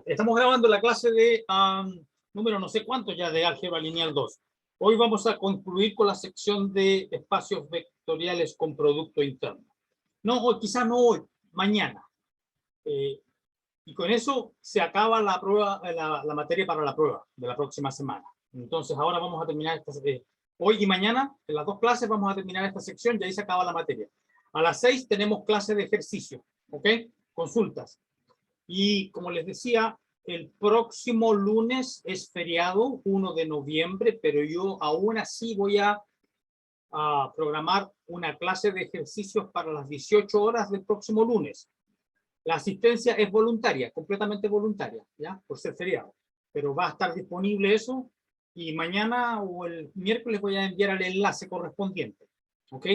Estamos grabando la clase de número no sé cuánto ya de álgebra lineal 2. Hoy vamos a concluir con la sección de espacios vectoriales con producto interno. No, hoy, quizá no hoy, mañana. Y con eso se acaba la prueba, la materia para la prueba de la próxima semana. Entonces ahora vamos a terminar hoy y mañana, en las dos clases vamos a terminar esta sección y ahí se acaba la materia. A las 6 tenemos clase de ejercicio, ¿ok? Consultas. Y como les decía, el próximo lunes es feriado, 1 de noviembre, pero yo aún así voy a programar una clase de ejercicios para las 18 horas del próximo lunes. La asistencia es voluntaria, completamente voluntaria, ¿ya? Por ser feriado. Pero va a estar disponible eso y mañana o el miércoles voy a enviar el enlace correspondiente, ¿ok?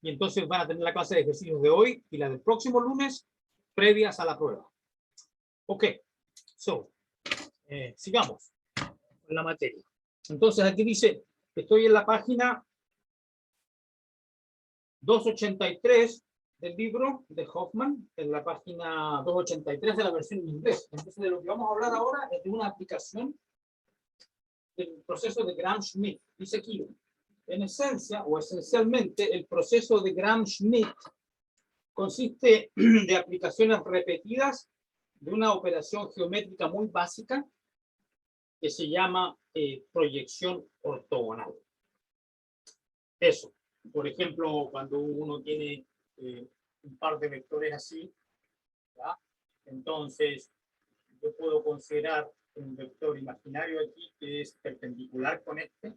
Y entonces van a tener la clase de ejercicios de hoy y la del próximo lunes previas a la prueba. Ok, sigamos con la materia. Entonces aquí dice, estoy en la página 283 del libro de Hoffman, en la página 283 de la versión en inglés. Entonces de lo que vamos a hablar ahora es de una aplicación del proceso de Gram-Schmidt. Dice aquí, en esencia o esencialmente, el proceso de Gram-Schmidt consiste de aplicaciones repetidas de una operación geométrica muy básica que se llama proyección ortogonal. Eso. Por ejemplo, cuando uno tiene un par de vectores así, ¿ya? Entonces yo puedo considerar un vector imaginario aquí que es perpendicular con este,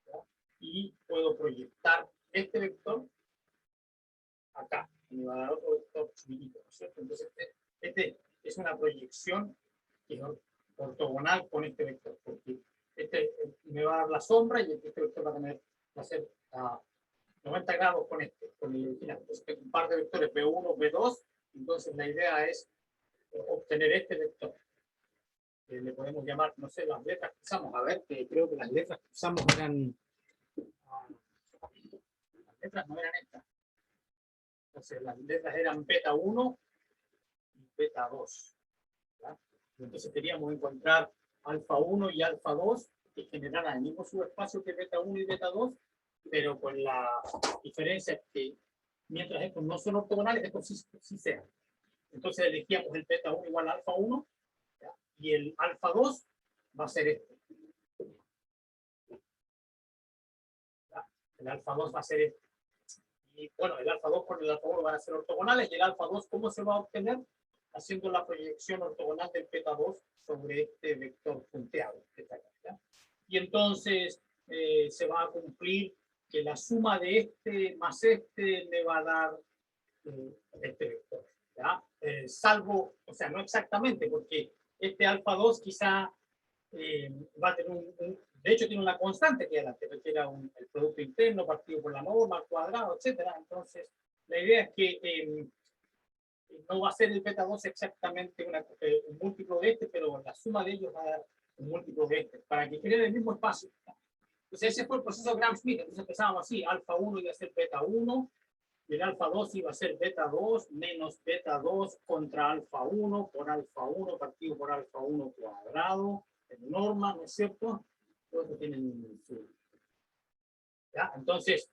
¿ya? Y puedo proyectar este vector acá, y me va a dar otro vector chiquitito, ¿no es cierto? Entonces este es una proyección que es ortogonal con este vector, porque este me va a dar la sombra y este vector va a ser 90 grados con con el original. Entonces tengo un par de vectores B1, B2, entonces la idea es obtener este vector. Le podemos llamar, no sé, las letras que usamos. A ver, que creo que las letras que usamos eran... las letras no eran estas. Entonces las letras eran beta 1 y beta 2. ¿Ya? Entonces queríamos encontrar alfa 1 y alfa 2 que generaran el mismo subespacio que beta 1 y beta 2, pero con la diferencia que mientras estos no son ortogonales, estos sí sean. Entonces elegíamos el beta 1 igual a alfa 1, ¿ya? Y el alfa 2 va a ser este. ¿Ya? El alfa 2 va a ser este. Y bueno, el alfa 2 con el alfa 1 van a ser ortogonales, y el alfa 2, ¿cómo se va a obtener? Haciendo la proyección ortogonal del beta 2 sobre este vector punteado. ¿Ya? Y entonces se va a cumplir que la suma de este más este me va a dar este vector. ¿Ya? Salvo, o sea, no exactamente, porque este alfa 2 quizá va a tener de hecho tiene una constante que era el producto interno partido por la norma al cuadrado, etcétera. Entonces, la idea es que no va a ser el beta 2 exactamente un múltiplo de este, pero la suma de ellos va a dar un múltiplo de este, para que genere el mismo espacio. Entonces, ese fue el proceso de Gram-Schmidt. Entonces empezábamos así, alfa 1 iba a ser beta 1, y el alfa 2 iba a ser beta 2 menos beta 2 contra alfa 1 por alfa 1 partido por alfa 1 cuadrado, en norma, ¿no es cierto? Todos tienen su... ¿Ya? Entonces,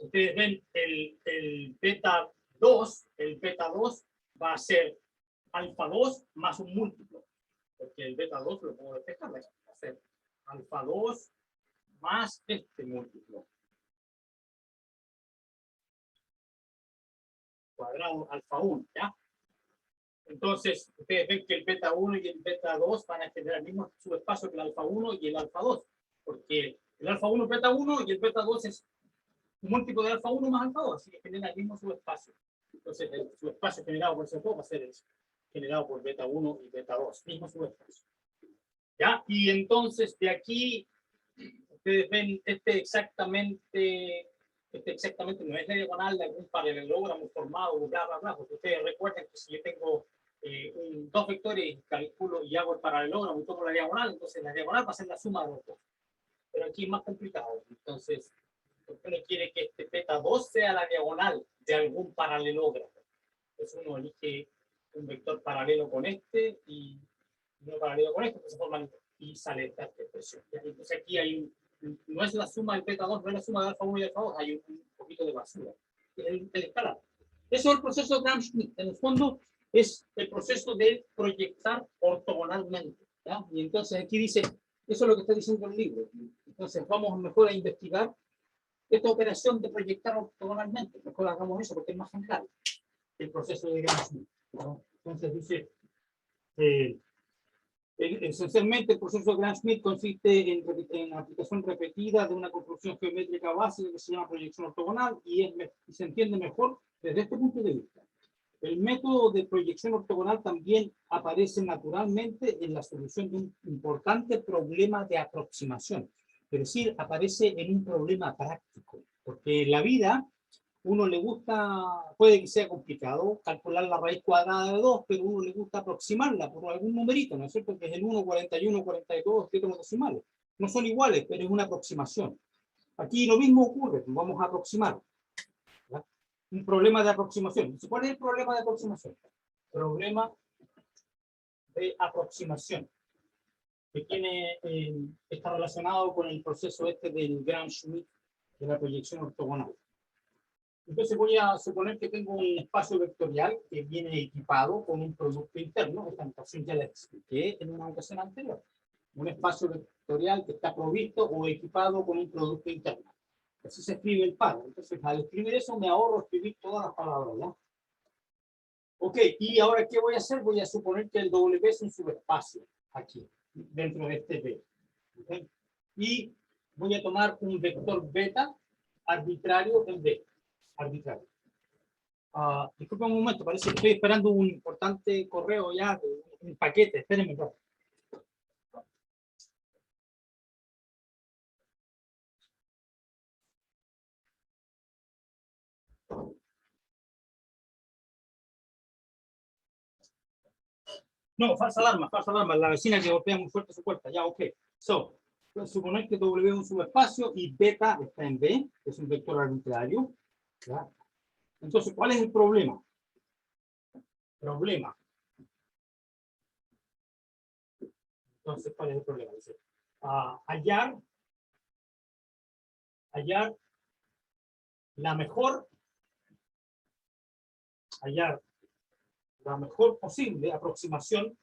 ustedes ven el beta 2 va a ser alfa 2 más un múltiplo, porque el beta 2 lo puedo despejar, va a ser alfa 2 más este múltiplo. Cuadrado alfa 1, ¿ya? Entonces, ustedes ven que el beta 1 y el beta 2 van a generar el mismo subespacio que el alfa 1 y el alfa 2, porque el alfa 1 es beta 1 y el beta 2 es un múltiplo de alfa 1 más alfa 2, así que genera el mismo subespacio. Entonces, el subespacio generado por ese 2 va a ser generado por beta 1 y beta 2, mismo subespacio. ¿Ya? Y entonces, de aquí, ustedes ven este exactamente no es la diagonal de algún paralelogramo formado, bla, bla, bla, porque ustedes recuerden que si yo tengo dos vectores, calculo y hago el paralelogramo y tomo la diagonal, entonces la diagonal va a ser la suma de los dos. Pero aquí es más complicado. Entonces, uno quiere que este beta 2 sea la diagonal de algún paralelogramo. Entonces uno elige un vector paralelo con este y uno paralelo con este, que se forman y sale esta expresión. Entonces aquí hay no es la suma del beta 2, no es la suma de alfa 1 y alfa 2, hay un poquito de basura. Es el escalar. Eso es el proceso de Gram-Schmidt. En el fondo es el proceso de proyectar ortogonalmente. ¿Ya? Y entonces aquí dice, eso es lo que está diciendo el libro. Entonces vamos mejor a investigar esta operación de proyectar ortogonalmente. Mejor hagamos eso porque es más general. El proceso de Gram-Schmidt. ¿No? Entonces dice, esencialmente el proceso de Gram-Schmidt consiste en aplicación repetida de una construcción geométrica básica que se llama proyección ortogonal y se entiende mejor desde este punto de vista. El método de proyección ortogonal también aparece naturalmente en la solución de un importante problema de aproximación. Es decir, aparece en un problema práctico, porque en la vida uno le gusta, puede que sea complicado calcular la raíz cuadrada de 2, pero uno le gusta aproximarla por algún numerito, ¿no es cierto? Que es el 1, 41, 42, siete decimales. No son iguales, pero es una aproximación. Aquí lo mismo ocurre, vamos a aproximar. ¿Verdad? Un problema de aproximación. ¿Cuál es el problema de aproximación? Problema de aproximación, que está relacionado con el proceso este del Gram-Schmidt de la proyección ortogonal. Entonces voy a suponer que tengo un espacio vectorial que viene equipado con un producto interno. Esta notación ya la expliqué en una ocasión anterior. Un espacio vectorial que está provisto o equipado con un producto interno. Así se escribe el par. Entonces al escribir eso me ahorro escribir todas las palabras, ¿ya? Ok, y ahora ¿qué voy a hacer? Voy a suponer que el W es un subespacio aquí, dentro de este B. ¿Okay? Y voy a tomar un vector beta arbitrario en B. Arbitrario. Disculpen un momento, parece que estoy esperando un importante correo ya, un paquete, espérenme. No, falsa alarma, la vecina que golpea muy fuerte su puerta, ya, ok. So, suponer que W es un subespacio y beta está en B, que es un vector arbitrario. ¿Ya? Entonces, ¿cuál es el problema? Entonces, ¿cuál es el problema? Dice, hallar la mejor posible aproximación,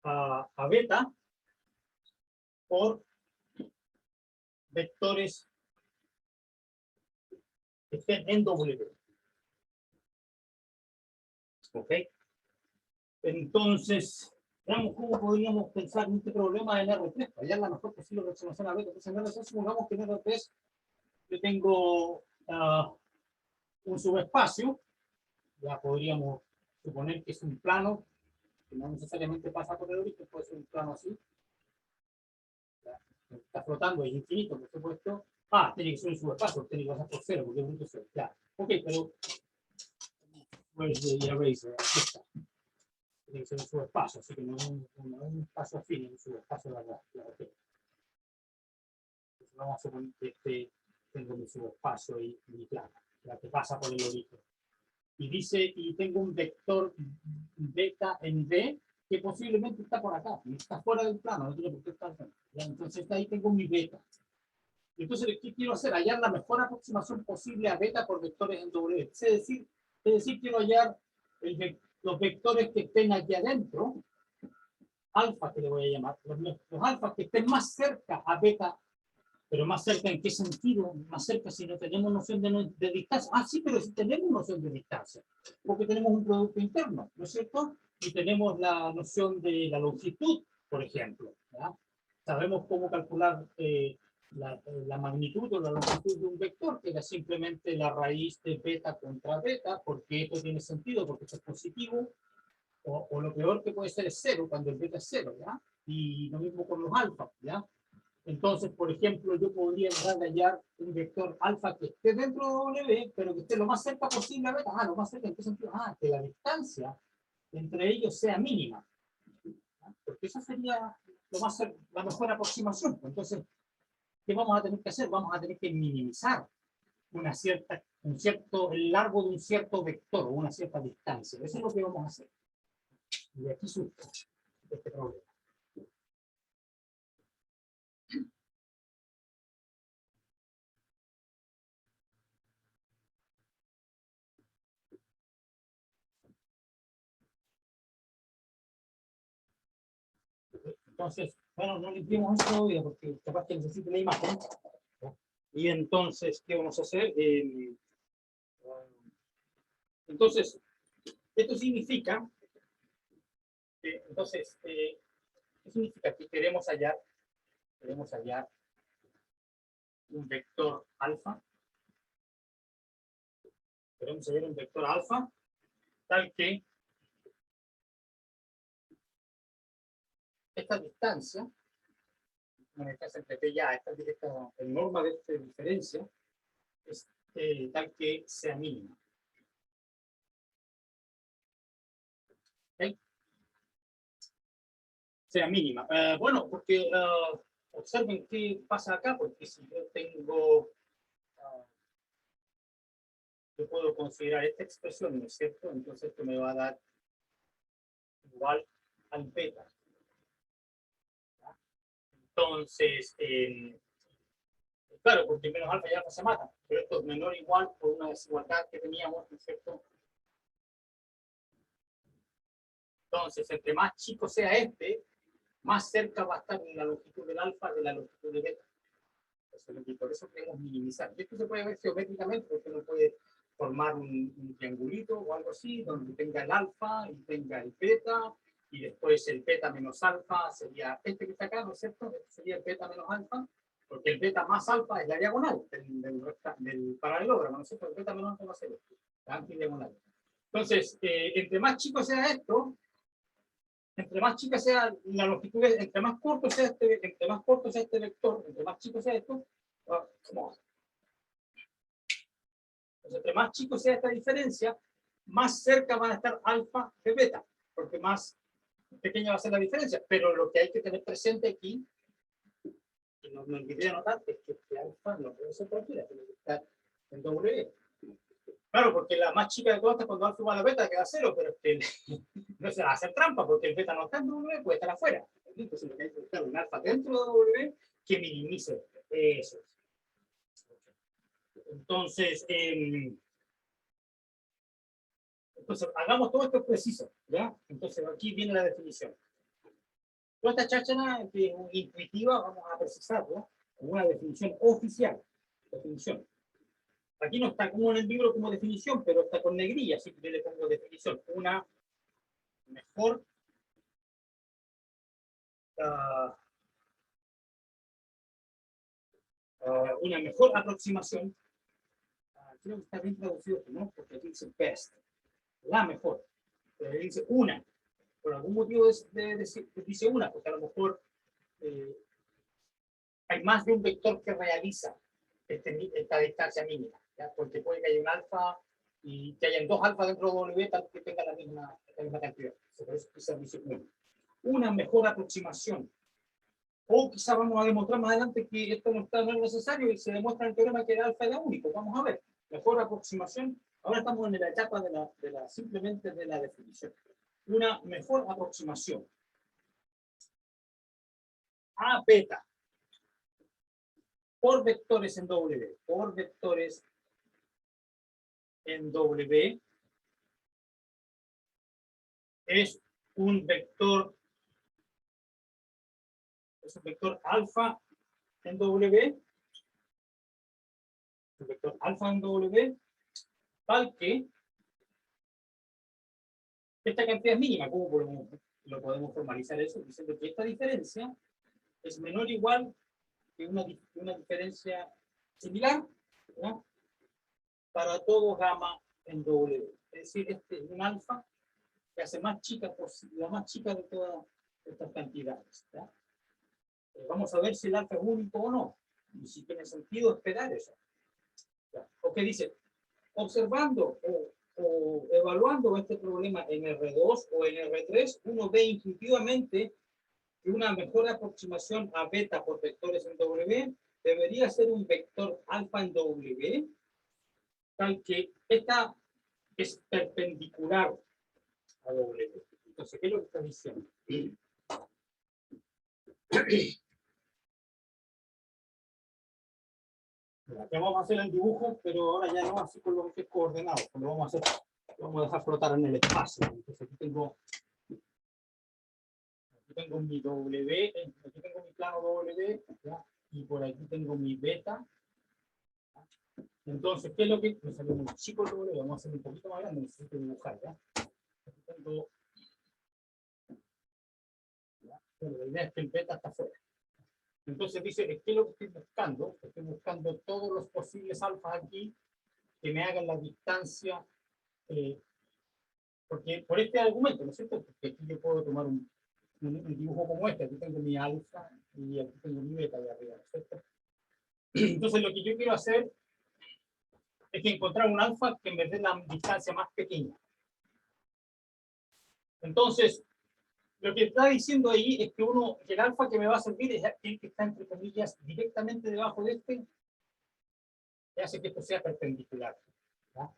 a beta por vectores que estén en W. ¿Ok? Entonces, veamos cómo podríamos pensar en este problema en R3. Hallar la mejor posible aproximación a beta. Entonces, en R3, supongamos que en R3 yo tengo un subespacio. Ya podríamos suponer que es un plano, que no necesariamente pasa por el origen, puede ser un plano así. Ya, está flotando, es infinito, por supuesto. Tiene que ser un subespacio, tiene que pasar por cero, porque es un cero. Ya, ok, pero where's the eraser? Aquí está. Tiene que ser un subespacio, así que no es un espacio afín, es un subespacio de acá. Okay. Entonces vamos a suponer que tengo mi subespacio y mi plano, la que pasa por el origen. Y dice, y tengo un vector beta en B, que posiblemente está por acá, está fuera del plano, no tiene por qué estar. Entonces ahí tengo mi beta. Entonces, ¿qué quiero hacer? Hallar la mejor aproximación posible a beta por vectores en W. Es decir, quiero hallar los vectores que estén aquí adentro, alfa que le voy a llamar, los alfas que estén más cerca a beta. Pero más cerca, ¿en qué sentido? Más cerca si no tenemos noción de distancia. Sí, pero si tenemos noción de distancia, porque tenemos un producto interno, ¿no es cierto? Y tenemos la noción de la longitud, por ejemplo. ¿Ya? Sabemos cómo calcular la magnitud o la longitud de un vector, que era simplemente la raíz de beta contra beta, porque esto tiene sentido, porque esto es positivo, o lo peor que puede ser es cero, cuando el beta es cero, ¿ya? Y lo mismo con los alfa, ¿ya? Entonces, por ejemplo, yo podría hallar un vector alfa que esté dentro de W, pero que esté lo más cerca posible a beta. Lo más cerca, ¿en qué sentido? Que la distancia entre ellos sea mínima. Porque esa sería la mejor aproximación. Entonces, ¿qué vamos a tener que hacer? Vamos a tener que minimizar el largo de un cierto vector o una cierta distancia. Eso es lo que vamos a hacer. Y aquí surge este problema. Entonces, bueno, no limpiemos eso todavía porque capaz que necesite la imagen. Y entonces, ¿qué vamos a hacer? Entonces, esto significa ¿qué significa? Que queremos hallar un vector alfa. Queremos hallar un vector alfa tal que esta distancia, una distancia entre P y A, esta norma de esta diferencia, es tal que sea mínima. ¿Okay? Sea mínima. Bueno, porque observen qué pasa acá, porque si yo tengo, yo puedo considerar esta expresión, ¿no es cierto? Entonces esto me va a dar igual al beta. Entonces, claro, porque menos alfa y alfa se matan, pero esto es menor o igual por una desigualdad que teníamos, ¿no es cierto? Entonces, entre más chico sea este, más cerca va a estar la longitud del alfa de la longitud de beta. Por eso queremos minimizar. Y esto se puede ver geométricamente, porque uno puede formar un triangulito o algo así, donde tenga el alfa y tenga el beta, y después el beta menos alfa sería este que está acá, ¿no es cierto? Este sería el beta menos alfa, porque el beta más alfa es la diagonal del paralelogramo, ¿no es cierto? El beta menos alfa va a ser esto, la antidiagonal. Entonces, entre más chico sea esto, entre más chica sea la longitud, entre más corto sea este vector, entre más chico sea esto, entre más chico sea esta diferencia, más cerca van a estar alfa de beta, porque más pequeña va a ser la diferencia. Pero lo que hay que tener presente aquí, y no me olvidé anotar, es que este alfa no puede ser cualquiera, tiene que estar en W. Claro, porque la más chica de todas estas, cuando alfa igual a beta, queda cero, pero no se va a hacer trampa, porque el beta no está en W, puede estar afuera. Entonces lo que hay que buscar un alfa dentro de W que minimice eso. Entonces, hagamos todo esto preciso, ¿ya? Entonces, aquí viene la definición. Toda esta cháchara que es intuitiva, vamos a precisarlo como una definición oficial. Definición. Aquí no está como en el libro como definición, pero está con negrilla, así que yo le pongo definición. Una mejor una mejor aproximación. Creo que está bien traducido, ¿no? Porque aquí dice best. La mejor. Pero dice una. Por algún motivo dice una, porque a lo mejor hay más de un vector que realiza esta distancia mínima, ¿ya? Porque puede que haya un alfa y que hayan dos alfa dentro de W tal que tenga la misma cantidad. Por eso quizás dice una mejor aproximación. O quizás vamos a demostrar más adelante que esto no es necesario y se demuestra en el teorema que el alfa era único. Vamos a ver. Mejor aproximación. Ahora estamos en la etapa simplemente de la definición. Una mejor aproximación a beta por vectores en W. Por vectores en W es un vector alfa en W, un vector alfa en W, tal que esta cantidad es mínima. ¿Cómo lo podemos formalizar eso? Diciendo que esta diferencia es menor o igual que una diferencia similar, ¿no? Para todo gamma en W. Es decir, este es un alfa que hace más chica, la más chica de todas estas cantidades, ¿ya? Vamos a ver si el alfa es único o no, y si tiene sentido esperar eso. ¿Ya? O que dice, observando o evaluando este problema en R2 o en R3, uno ve intuitivamente que una mejor aproximación a beta por vectores en W debe debería ser un vector alfa en W, tal que esta es perpendicular a W. Entonces, ¿qué es lo que está diciendo? Ya vamos a hacer el dibujo, pero ahora ya no así con los ejes coordenados. Lo vamos a hacer, lo vamos a dejar flotar en el espacio. Entonces aquí tengo mi W, aquí tengo mi plano W, ¿ya? Y por aquí tengo mi beta. Entonces, ¿qué es lo que me salió muy chico el W? Vamos a hacer un poquito más grande, necesito dibujar, ¿ya? Aquí tengo, ¿ya? Bueno, la idea es que el beta está fuera. Entonces dice, ¿qué es lo que estoy buscando? Estoy buscando todos los posibles alfas aquí que me hagan la distancia, porque por este argumento, ¿no es cierto? Porque aquí yo puedo tomar un dibujo como este, aquí tengo mi alfa y aquí tengo mi beta de arriba, ¿no es cierto? Entonces lo que yo quiero hacer es que encontrar un alfa que me dé la distancia más pequeña. Entonces, lo que está diciendo ahí es que el alfa que me va a servir es el que está, entre comillas, directamente debajo de este, que hace que esto sea perpendicular, ¿ya?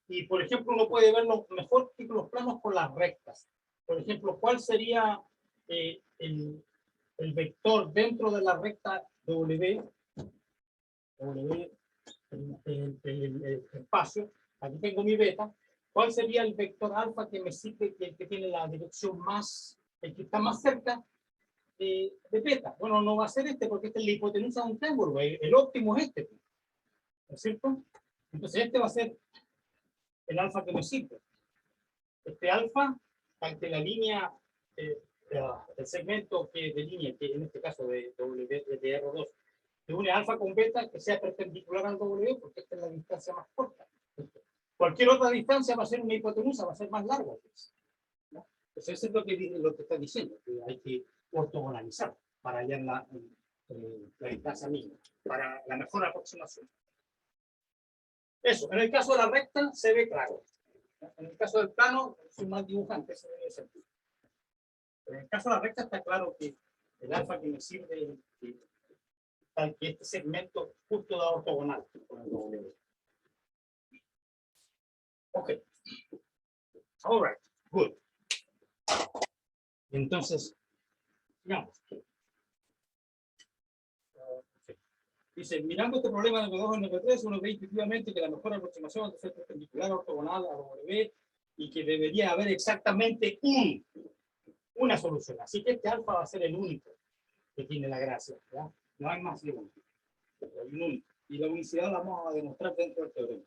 Y, por ejemplo, uno puede verlo mejor que los planos con las rectas. Por ejemplo, ¿cuál sería el vector dentro de la recta W, el espacio? Aquí tengo mi beta. ¿Cuál sería el vector alfa que me sirve, el que tiene la dirección más, el que está más cerca de beta? Bueno, no va a ser este, porque este es la hipotenusa de un triángulo. El óptimo es este, ¿no es cierto? Entonces este va a ser el alfa que me sirve. Este alfa, ante la línea, el segmento que delinea, que en este caso de R2, que une alfa con beta, que sea perpendicular al W, porque esta es la distancia más corta. Cualquier otra distancia va a ser una hipotenusa, va a ser más larga, ¿no? Entonces eso es lo que está diciendo, que hay que ortogonalizar para hallar la distancia mínima, para la mejor aproximación. Eso, en el caso de la recta se ve claro. En el caso del plano, soy más dibujante, se debe sentir. Pero en el caso de la recta está claro que el alfa que me sirve es tal que este segmento justo da ortogonal con el W. Ok. All right. Good. Entonces, digamos. Dice, mirando este problema de M2 en M3, uno ve intuitivamente que la mejor aproximación es ser perpendicular ortogonal a W y que debería haber exactamente una solución. Así que este alfa va a ser el único que tiene la gracia, ¿ya? No hay más de uno. Hay un único. Y la unicidad la vamos a demostrar dentro del teorema.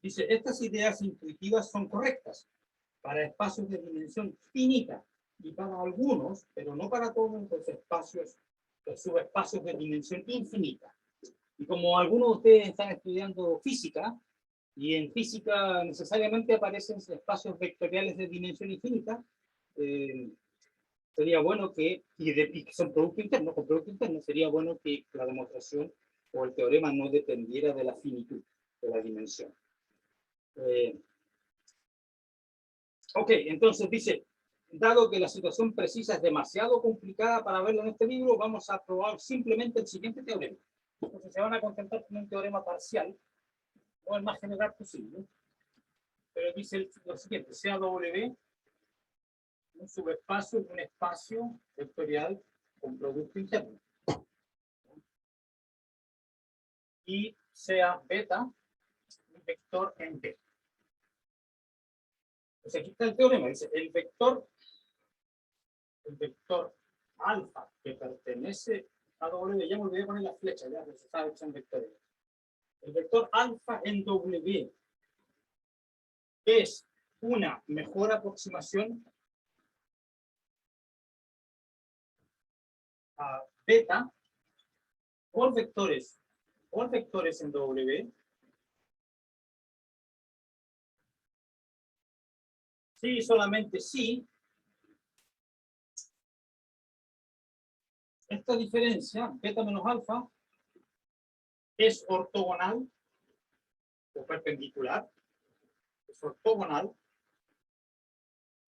Dice, estas ideas intuitivas son correctas para espacios de dimensión finita y para algunos, pero no para todos los espacios, los subespacios de dimensión infinita. Y como algunos de ustedes están estudiando física, y en física necesariamente aparecen espacios vectoriales de dimensión infinita, sería bueno que, y que son producto interno, con producto interno, sería bueno que la demostración o el teorema no dependiera de la finitud de la dimensión. Ok, entonces dice, dado que la situación precisa es demasiado complicada para verlo en este libro, vamos a probar simplemente el siguiente teorema. Entonces se van a contentar con un teorema parcial, o el más general posible. Pero dice lo siguiente, sea W un subespacio de un espacio vectorial con producto interno. Y sea beta un vector en B. Pues aquí está el teorema, dice, el vector alfa que pertenece a W, ya me olvidé poner la flecha, ya se sabe que son vectores. El vector alfa en W es una mejor aproximación a beta por vectores en W. Sí, solamente sí. Esta diferencia, beta menos alfa, es ortogonal o perpendicular, es ortogonal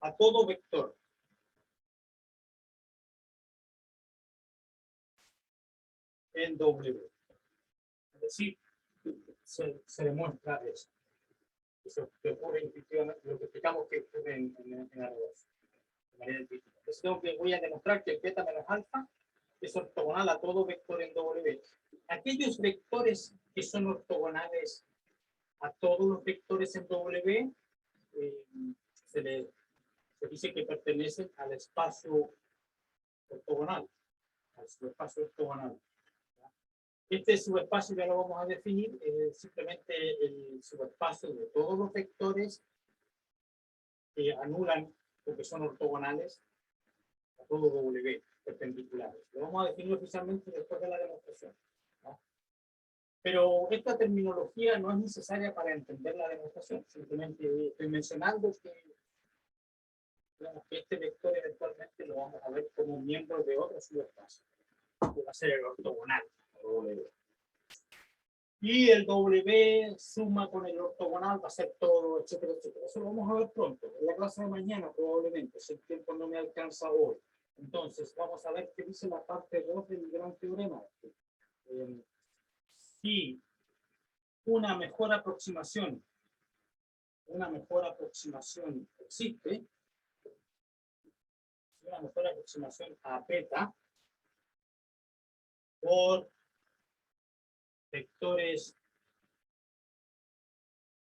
a todo vector. en W. Es decir, se demuestra eso. Eso que ocurre intuitivamente, lo que explicamos que ocurre en la reversa, de manera intuitiva. Entonces voy a demostrar que el beta menos alfa es ortogonal a todo vector en W. Aquellos vectores que son ortogonales a todos los vectores en W, se dice que pertenecen al espacio ortogonal. Al subespacio ortogonal. Este subespacio ya lo vamos a definir, simplemente el subespacio de todos los vectores que anulan o que son ortogonales a todo W, perpendiculares. Lo vamos a definir oficialmente después de la demostración, ¿no? Pero esta terminología no es necesaria para entender la demostración, simplemente estoy mencionando que, digamos, que este vector eventualmente lo vamos a ver como miembro de otro subespacio, que va a ser el ortogonal, W. Y el W suma con el ortogonal, va a ser todo, etcétera, etcétera. Eso lo vamos a ver pronto, en la clase de mañana probablemente, si el tiempo no me alcanza hoy. Entonces, vamos a ver qué dice la parte 2 del gran teorema. Si una mejor aproximación existe, una mejor aproximación a beta por vectores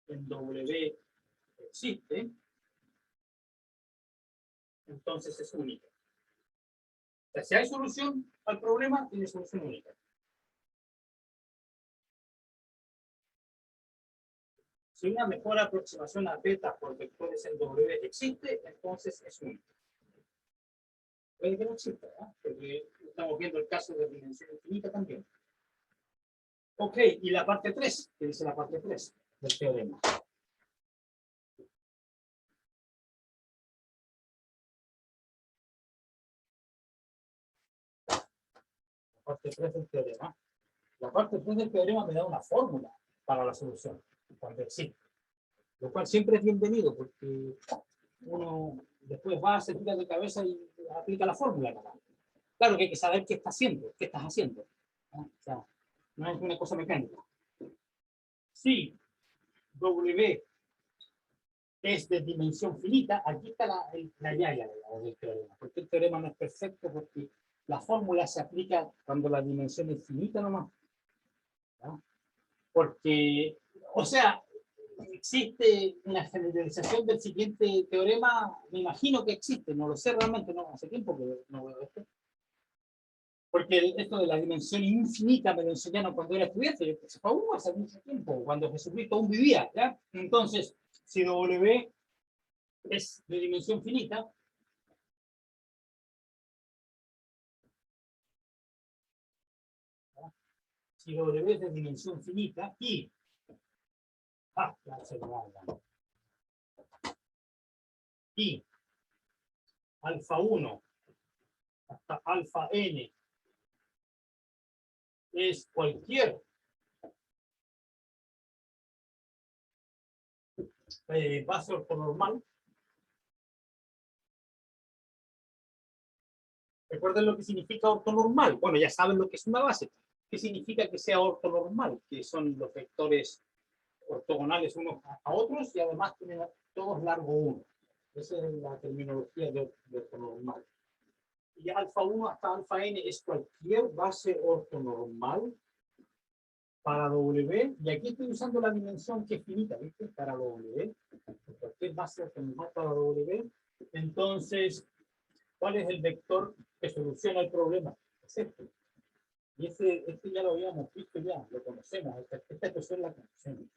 en W existe, entonces es única. O sea, si hay solución al problema, tiene solución única. Si una mejor aproximación a beta por vectores en W existe, entonces es única. Puede que no exista, ¿eh? Porque estamos viendo el caso de dimensión infinita también. Ok, y la parte 3, ¿qué dice la parte 3 del teorema? La parte 3 del teorema. La parte 3 del teorema me da una fórmula para la solución, cuando existe. Lo cual siempre es bienvenido, porque uno después va, se tira de cabeza y aplica la fórmula. Claro que hay que saber qué estás haciendo. ¿No? O sea, no es una cosa mecánica. Si W es de dimensión finita, aquí está la llave del teorema. Porque el teorema no es perfecto, porque la fórmula se aplica cuando la dimensión es finita nomás. ¿No? Porque, o sea, existe una generalización del siguiente teorema, me imagino que existe, no lo sé realmente, no, hace tiempo que no veo esto. Porque esto de la dimensión infinita me lo enseñaron cuando era estudiante, yo se fue hace mucho tiempo, cuando Jesucristo aún vivía, ¿ya? Entonces, si W es de dimensión finita, ¿ya? Si W es de dimensión finita y y alfa 1 hasta alfa n es cualquier base ortonormal. Recuerden lo que significa ortonormal. Bueno, ya saben lo que es una base. ¿Qué significa que sea ortonormal? Que son los vectores ortogonales unos a otros y además tienen todos largo 1. Esa es la terminología de ortonormal. Y alfa 1 hasta alfa n es cualquier base ortonormal para W. Y aquí estoy usando la dimensión que es finita, ¿viste? Para W. Cualquier base ortonormal para W. Entonces, ¿cuál es el vector que soluciona el problema? Es este. Y este ya lo habíamos visto ya, lo conocemos. Esta expresión la conocemos.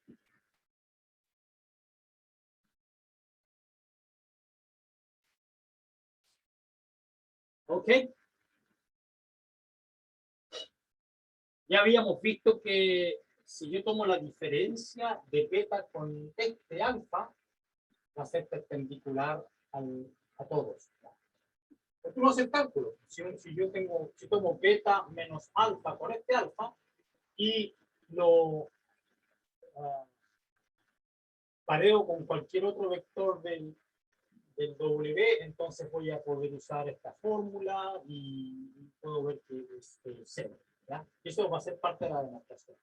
¿Ok? Ya habíamos visto que si yo tomo la diferencia de beta con este alfa, va a ser perpendicular a todos. Tú no haces el cálculo. Si tomo beta menos alfa por este alfa y lo pareo con cualquier otro vector del W, entonces voy a poder usar esta fórmula y puedo ver que es 0. ¿ya? Eso va a ser parte de la demostración.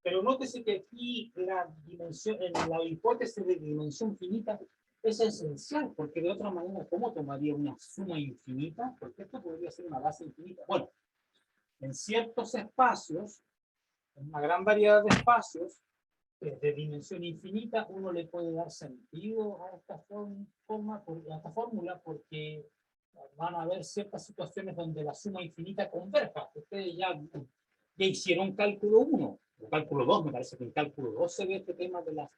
Pero nótese que aquí la dimensión, en la hipótesis de dimensión finita es esencial, porque de otra manera, ¿cómo tomaría una suma infinita? Porque esto podría ser una base infinita. Bueno, en ciertos espacios, en una gran variedad de espacios, de dimensión infinita, uno le puede dar sentido a esta a esta fórmula, porque van a haber ciertas situaciones donde la suma infinita converja. Ustedes ya hicieron cálculo 1, o cálculo 2, me parece que en cálculo 2 se ve este tema de las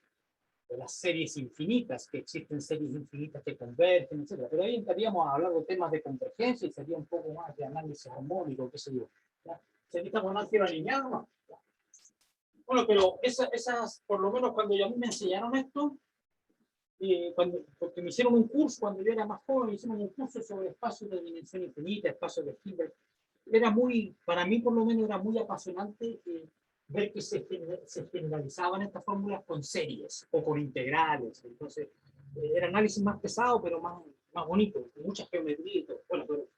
series infinitas, que existen series infinitas que convergen, etc. Pero ahí estaríamos a hablar de temas de convergencia y sería un poco más de análisis armónico, qué sé yo. ¿Ya? ¿Se necesita con álgebra lineal o no? Bueno, pero esas, por lo menos cuando a mí me enseñaron esto, porque me hicieron un curso, cuando yo era más joven, me hicieron un curso sobre espacios de dimensión infinita, espacios de Hilbert. Era muy, para mí por lo menos era muy apasionante ver que se generalizaban estas fórmulas con series o con integrales. Entonces, era análisis más pesado, pero más bonito, mucha geometría y todo. Bueno, pero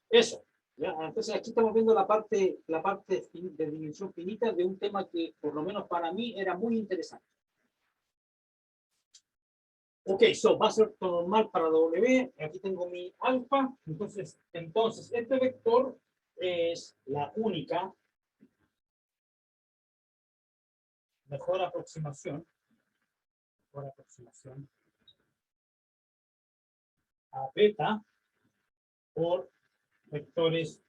eso. ¿Ya? Entonces aquí estamos viendo la parte de dimensión finita de un tema que por lo menos para mí era muy interesante. Ok, va a ser todo normal para W. Aquí tengo mi alfa. Entonces este vector es la única mejor aproximación a beta por vectores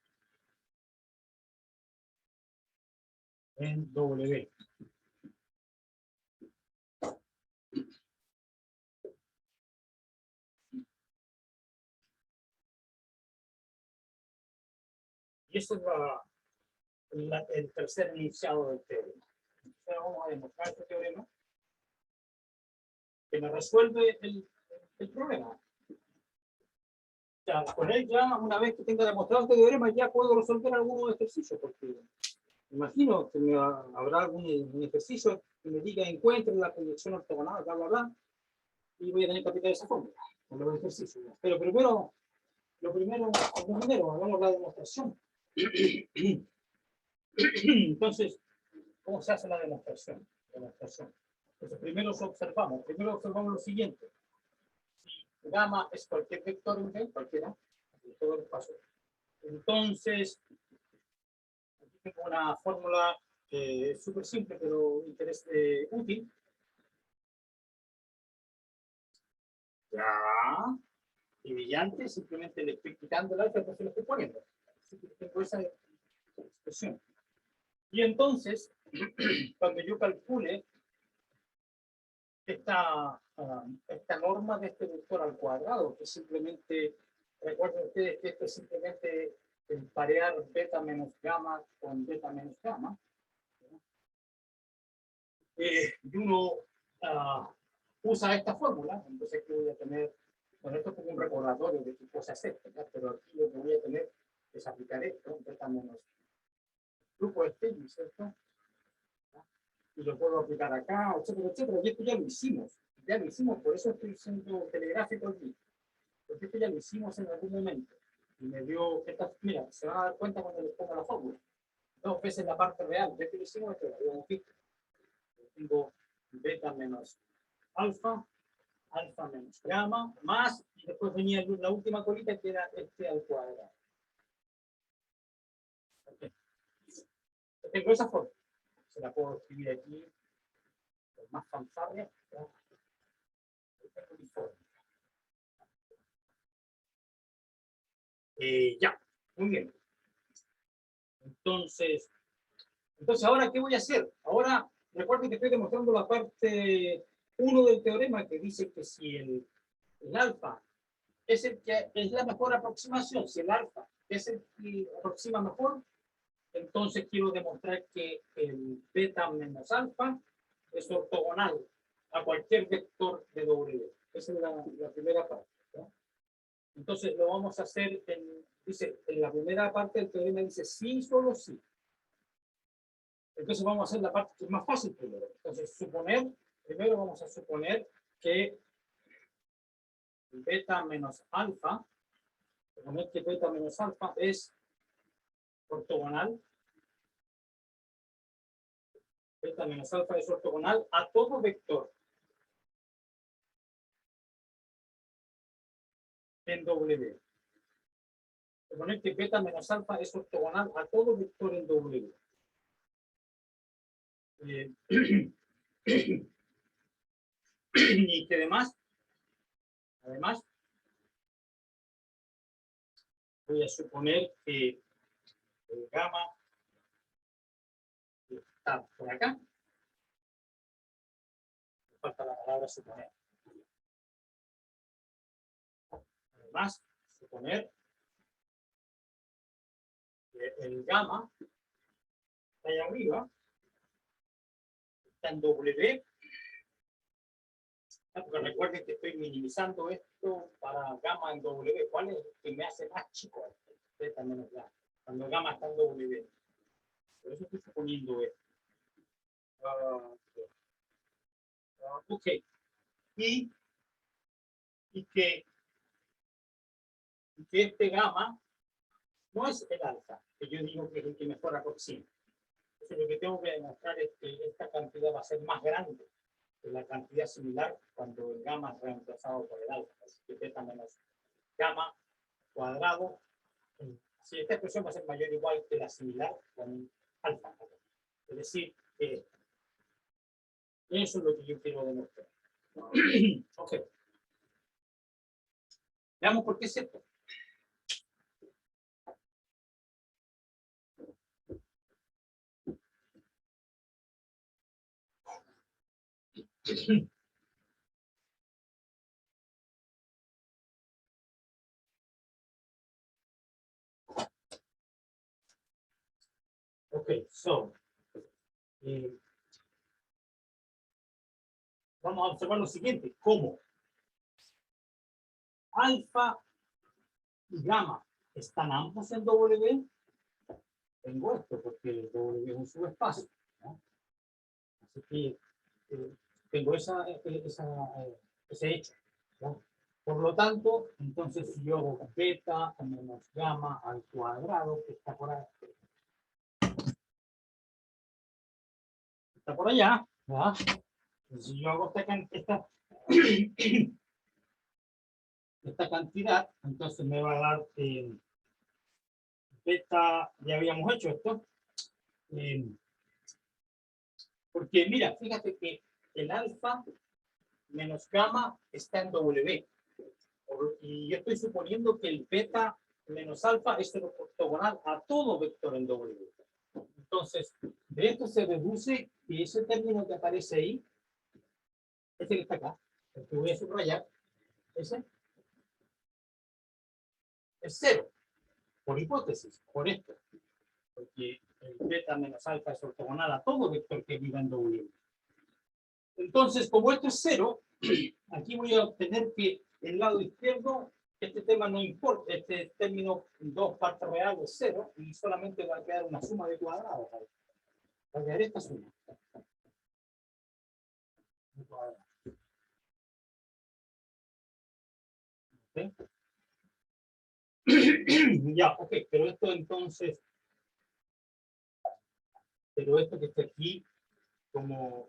en W. Y ese es el tercer enunciado del teorema. Ahora vamos a demostrar este teorema que me resuelve el problema. O sea, con él ya, una vez que tenga demostrado este teorema, ya puedo resolver algunos ejercicios, porque imagino que habrá algún ejercicio que me diga encuentre la proyección ortogonal, bla, bla, bla, y voy a tener que aplicar esa fórmula con los ejercicios. Pero primero, hagamos la demostración. Entonces, ¿cómo se hace la demostración? Entonces, primero observamos lo siguiente. Si gamma es cualquier vector en V, cualquiera, de todo el espacio. Entonces, aquí tengo una fórmula súper simple, pero útil. Ya. Y brillante, simplemente le estoy quitando el alfa, entonces lo estoy poniendo. Así que tengo esa expresión. Y entonces, cuando yo calcule esta norma de este vector al cuadrado, que simplemente, recuerden ustedes que esto es simplemente el parear beta menos gamma con beta menos gamma, y uno usa esta fórmula, entonces aquí voy a tener, bueno, esto es como un recordatorio de qué cosa es esto, ¿ya? Pero aquí lo que voy a tener es aplicar esto, beta menos grupo este, ¿cierto? Y lo puedo aplicar acá, etcétera, etcétera. Y esto ya lo hicimos, por eso estoy siendo telegráfico aquí, porque esto ya lo hicimos en algún momento. Y me dio, mira, se van a dar cuenta cuando les ponga la fórmula. 2 veces la parte real, ya que lo hicimos, esto lo habíamos visto. Tengo beta menos alfa menos gamma, más, y después venía la última colita que era este al cuadrado. Okay. Tengo esa forma. Se la puedo escribir aquí con más fanfarria. Ya, muy bien. Entonces, ¿ahora qué voy a hacer? Ahora, recuerden que estoy demostrando la parte 1 del teorema que dice que si el alfa es el que es la mejor aproximación, si el alfa es el que aproxima mejor, entonces quiero demostrar que el beta menos alfa es ortogonal a cualquier vector de W. Esa es la primera parte, ¿no? Entonces lo vamos a hacer en la primera parte del teorema dice sí, solo sí. Entonces vamos a hacer la parte que es más fácil primero. Entonces primero vamos a suponer que beta menos alfa es ortogonal Beta menos alfa es ortogonal a todo vector en W. Suponer que beta menos alfa es ortogonal a todo vector en W. Y que además, voy a suponer que el gamma está por acá. Me falta la palabra suponer. Además, suponer que el gamma está ahí arriba, está en W. Porque recuerden que estoy minimizando esto para gamma en W. ¿Cuál es el que me hace más chico? Beta menos gamma. Cuando gamma está en W. Por eso estoy suponiendo esto. Ok. Y que este gamma no es el alfa, que yo digo que es el que mejor aproxima. Entonces lo que tengo que demostrar es que esta cantidad va a ser más grande que la cantidad similar cuando el gamma es reemplazado por el alfa. Así que beta menos gamma cuadrado. Si esta expresión va a ser mayor o igual que la similar con alfa. Es decir, que eso es lo que yo quiero demostrar. Ok. Veamos por qué es esto. Ok, so vamos a observar lo siguiente, cómo alfa y gamma están ambos en W. Tengo esto porque el W es un subespacio, ¿no? Así que tengo ese hecho, ¿no? Por lo tanto, entonces si yo hago beta menos gamma al cuadrado, que está por ahí, está por allá, ¿verdad? Si yo hago esta cantidad, entonces me va a dar beta, ya habíamos hecho esto, porque mira, fíjate que el alfa menos gamma está en W, y yo estoy suponiendo que el beta menos alfa es ortogonal a todo vector en W. Entonces, de esto se deduce que ese término que aparece ahí, este que está acá, el que voy a subrayar, ese es cero, por hipótesis, por esto, porque el beta menos alfa es ortogonal a todo vector que viva en W. Entonces, como esto es cero, aquí voy a obtener que el lado izquierdo, este tema no importa, este término 2 partes reales es cero, y solamente va a quedar una suma de cuadrados. Va a quedar esta suma. ¿Okay? Ya, ok, pero esto entonces, pero esto que está aquí, como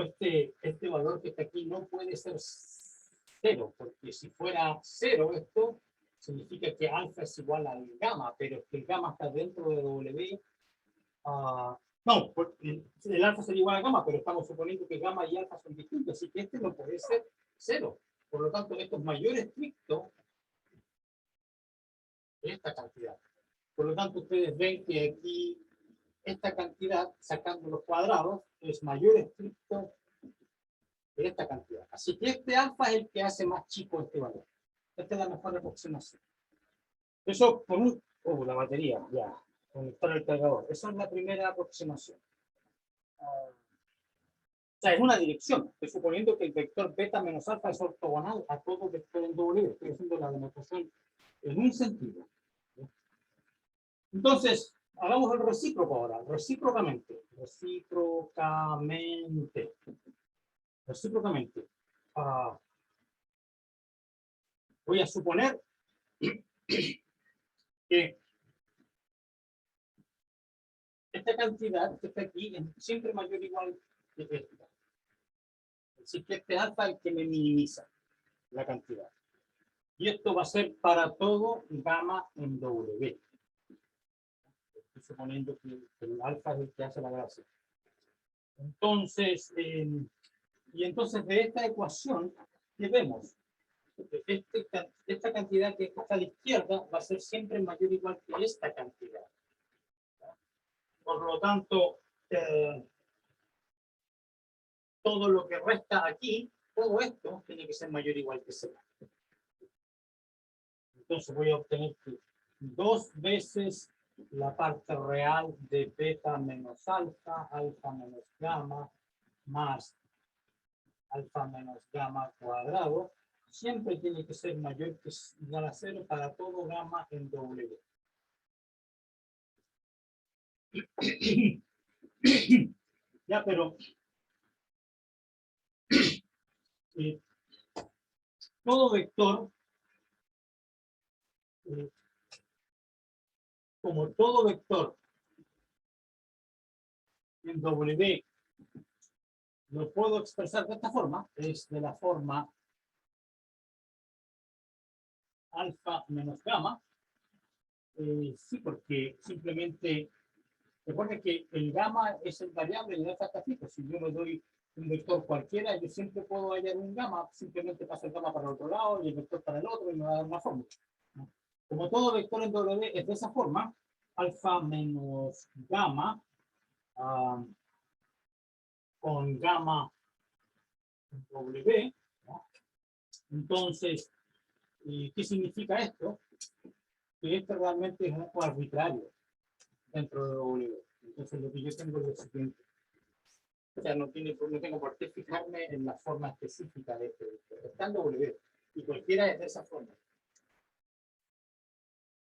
este valor que está aquí no puede ser cero, porque si fuera cero esto, significa que alfa es igual al gamma, pero es que el gamma está dentro de W. No, el alfa sería igual a gamma, pero estamos suponiendo que gamma y alfa son distintos, así que este no puede ser cero. Por lo tanto, esto es mayor estricto que esta cantidad. Por lo tanto, ustedes ven que aquí esta cantidad, sacando los cuadrados, es mayor estricto que esta cantidad. Así que este alfa es el que hace más chico este valor. Esta es la mejor aproximación. Eso por un... la batería, ya. Conectar el cargador. Esa es la primera aproximación. O sea, es una dirección. Estoy suponiendo que el vector beta menos alfa es ortogonal a todo vector en W. Estoy haciendo la demostración en un sentido. Entonces, hagamos el recíproco ahora. Recíprocamente. Voy a suponer que esta cantidad que está aquí es siempre mayor o igual que esta. Así que este alfa es el que me minimiza la cantidad. Y esto va a ser para todo gamma en W. Estoy suponiendo que el alfa es el que hace la gracia. Entonces, y entonces de esta ecuación, ¿qué vemos? Esta cantidad que está a la izquierda va a ser siempre mayor o igual que esta cantidad. Por lo tanto, todo lo que resta aquí, todo esto, tiene que ser mayor o igual que cero. Entonces voy a obtener que 2 veces la parte real de beta menos alfa, alfa menos gamma, más alfa menos gamma cuadrado, siempre tiene que ser mayor que igual a 0 para todo gamma en W. Ya, pero todo vector, como todo vector en W, lo puedo expresar de esta forma, es de la forma alfa menos gamma. Sí, porque simplemente, recuerden que el gamma es el variable de alfa hasta fijo. Si yo me doy un vector cualquiera, yo siempre puedo hallar un gamma, simplemente paso el gamma para el otro lado y el vector para el otro y me va a dar una fórmula. Como todo vector en W es de esa forma, alfa menos gamma con gamma W, ¿no? Entonces, ¿qué significa esto? Que esto realmente es un arbitrario dentro de W. Entonces, lo que yo tengo es lo siguiente. O sea, no tengo por qué fijarme en la forma específica de este vector. Está en W. Y cualquiera es de esa forma.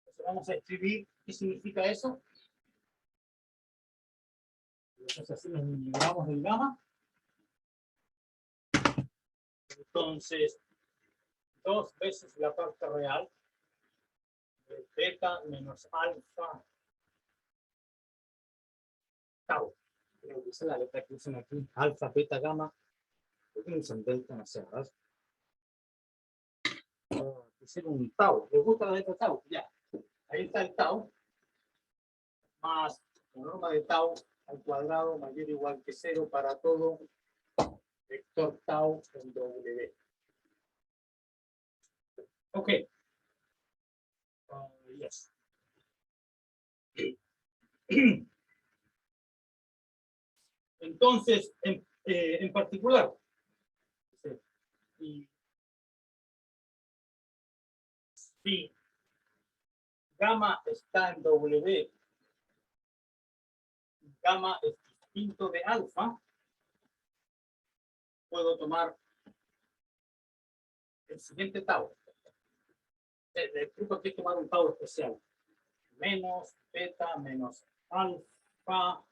Entonces, vamos a escribir qué significa eso. Entonces, así nos libramos del gamma. Entonces, 2 veces la parte real de beta menos alfa tau. Creo que esa es la letra que usan aquí. Alfa, beta, gamma. ¿Por qué no usan delta? No sé, ¿verdad? Hicieron un tau. ¿Les gusta la letra tau? Ya. Ahí está el tau. Más la norma de tau al cuadrado mayor o igual que 0 para todo vector tau en W. Ok. Yes. Entonces, en particular, si gamma está en W, gamma es distinto de alfa, puedo tomar el siguiente tau. El truco es que tomar un tau especial. Menos beta menos alfa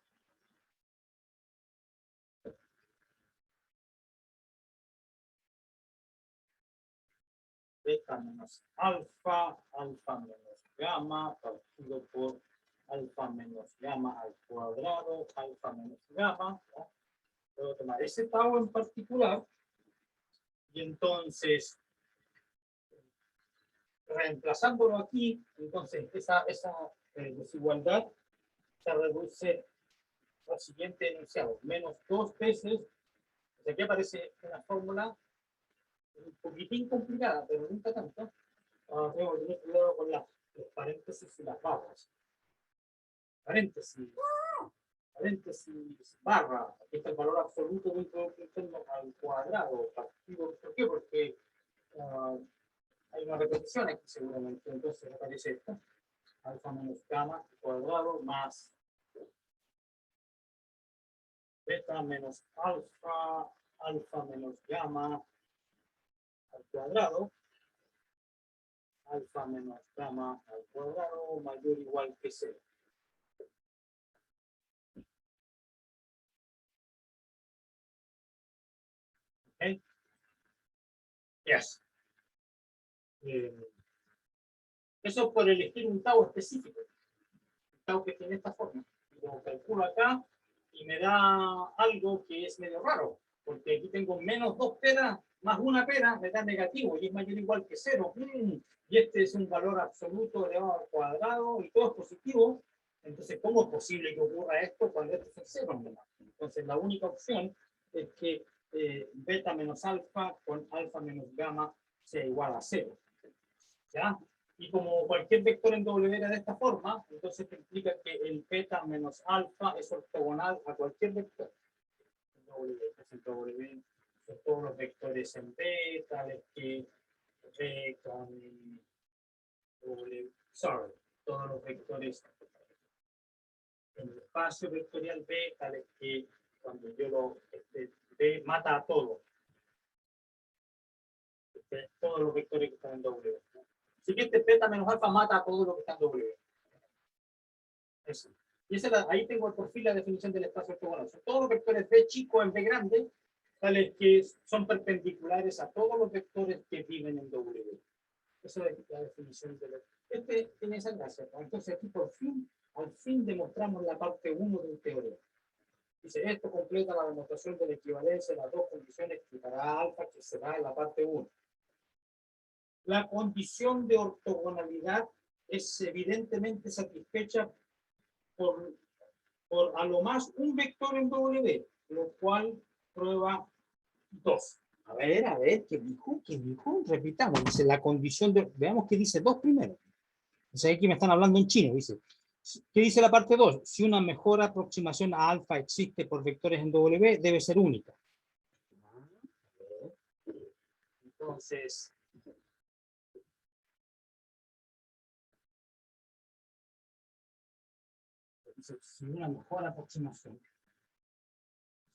beta menos alfa, alfa menos gamma, partido por alfa menos gamma al cuadrado, alfa menos gamma, ¿no? Puedo tomar ese tau en particular y entonces, reemplazándolo aquí, entonces esa desigualdad se reduce al siguiente enunciado, menos 2 veces, aquí aparece una fórmula un poquitín complicada, pero nunca tanto. Tengo que tener cuidado con los paréntesis y las barras. Paréntesis, barra, aquí está el valor absoluto del producto interno al cuadrado, partido. ¿Por qué? Porque hay una repetición aquí seguramente, entonces aparece esto, alfa menos gamma al cuadrado más beta menos alfa, alfa menos gamma al cuadrado, alfa menos gamma al cuadrado mayor o igual que 0. ¿Okay? Yes. Eso por elegir un tau específico, un tau que tiene esta forma. Lo calculo acá y me da algo que es medio raro, porque aquí tengo menos 2 peras más una pera, me da negativo y es mayor o igual que 0. Y este es un valor absoluto elevado al cuadrado y todo es positivo. Entonces, ¿cómo es posible que ocurra esto cuando esto es 0? Entonces, la única opción es que beta menos alfa con alfa menos gamma sea igual a 0. ¿Ya? Y como cualquier vector en W era de esta forma, entonces implica que el beta menos alfa es ortogonal a cualquier vector. W, W, todos los vectores en B, tales que B con W, sorry, todos los vectores en el espacio vectorial B, tales que cuando yo lo B mata a todo. Todos los vectores que están en W. Así que este beta menos alfa mata a todo lo que está en W. Eso. Y ahí tengo por fin la definición del espacio ortogonal. Son todos los vectores B chico en B grande, tales que son perpendiculares a todos los vectores que viven en W. Esa es la definición de tiene esa gracia. Entonces aquí por fin, al fin demostramos la parte 1 del teorema. Dice, esto completa la demostración de la equivalencia de las dos condiciones que para alfa que se da en la parte 1. La condición de ortogonalidad es evidentemente satisfecha por a lo más un vector en W, lo cual prueba 2. A ver, ¿qué dijo? Repitamos, dice la condición de, veamos qué dice 2 primero. Entonces aquí me están hablando en chino, dice. ¿Qué dice la parte 2? Si una mejor aproximación a alfa existe por vectores en W, debe ser única. Entonces, si una mejor aproximación,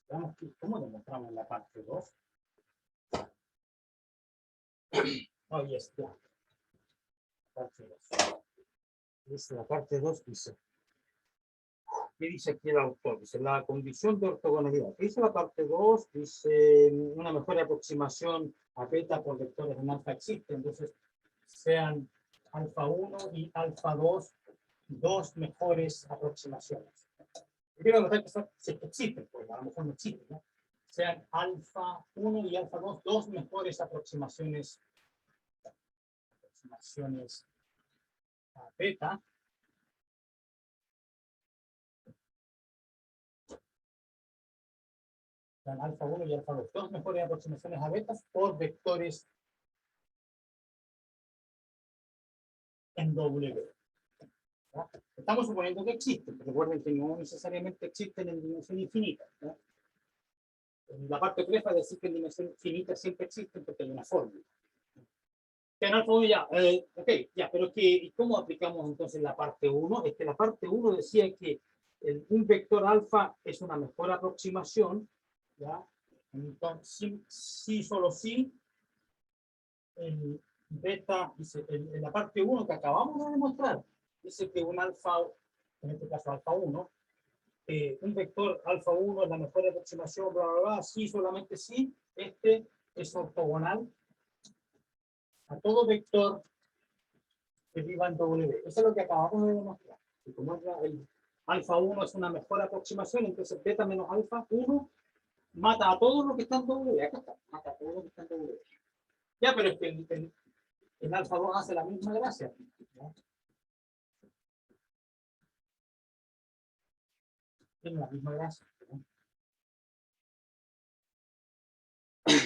veamos cómo demostramos en la parte 2. Oh, yes, ya. Parte 2. Dice la parte 2, dice. ¿Qué dice aquí el autor? Dice la condición de ortogonalidad. ¿Qué dice la parte 2? Dice una mejor aproximación a beta por vectores en alfa existe. Entonces, sean alfa 1 y alfa 2, dos mejores aproximaciones. Yo quiero demostrar que son, si existen, pues a lo mejor no existen, ¿no? Sean alfa 1 y alfa 2, dos mejores aproximaciones a beta. Sean alfa 1 y alfa 2, dos mejores aproximaciones a betas por vectores en W. ¿No? Estamos suponiendo que existen, pero recuerden que no necesariamente existen en dimensión infinita, ¿no? En la parte 3 va a decir que en dimensión infinita siempre existen porque hay una fórmula. Que en alfa 1 ya, ok, ya, pero ¿cómo aplicamos entonces la parte 1? Es que la parte 1 decía que un vector alfa es una mejor aproximación, ¿ya? Entonces, sí, solo sí, el beta, dice, en la parte 1 que acabamos de demostrar, dice que un alfa, en este caso alfa 1, un vector alfa 1 es la mejor aproximación, bla, bla, bla, sí, solamente sí, este es ortogonal a todo vector que viva en W. Eso es lo que acabamos de demostrar. Y como el alfa 1 es una mejor aproximación, entonces beta menos alfa 1 mata a todo lo que está en W. Acá está, mata a todo lo que está en W. Ya, pero es que el alfa 2 hace la misma gracia, ¿no? Tiene la misma gracia, ¿no?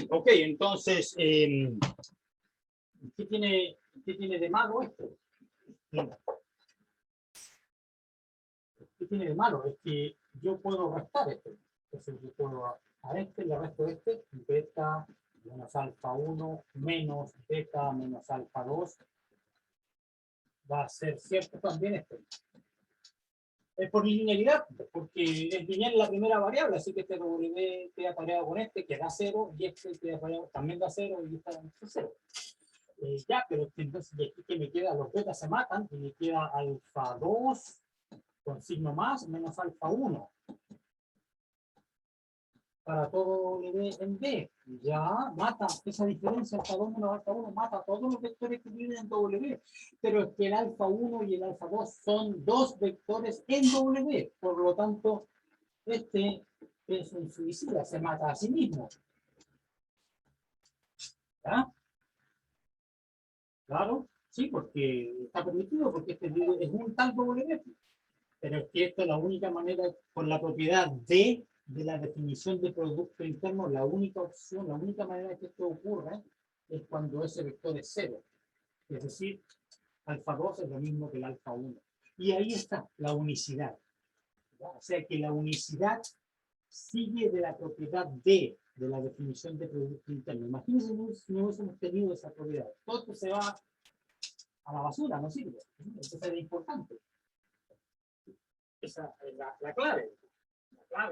Ok, entonces, ¿qué tiene de malo esto? ¿Qué tiene de malo? Es que yo puedo restar esto. Entonces yo puedo a este le resto este, beta menos alfa 1 menos beta menos alfa 2 va a ser cierto también esto. Es por linealidad, porque es lineal la primera variable, así que este W queda pareado con este, que da 0, y este queda pareado, también da 0, y está en 0. Ya, pero entonces de aquí que me queda, los betas se matan, y me queda alfa 2 con signo más menos alfa 1. para todo W en B. Ya mata esa diferencia, alfa 2 menos alfa 1 mata todos los vectores que viven en W. Pero es que el alfa 1 y el alfa 2 son dos vectores en W. Por lo tanto, este es un suicida, se mata a sí mismo. ¿Ya? Claro, sí, porque está permitido, porque este es un tal W. Pero es que esto es la única manera, con la propiedad de la definición de producto interno, la única opción, la única manera que esto ocurra es cuando ese vector es cero. Es decir, alfa 2 es lo mismo que el alfa 1. Y ahí está la unicidad. ¿Ya? O sea que la unicidad sigue de la propiedad de la definición de producto interno. Imagínense si no hubiésemos tenido esa propiedad. Todo esto se va a la basura, no sirve. Eso es importante. Esa es la clave.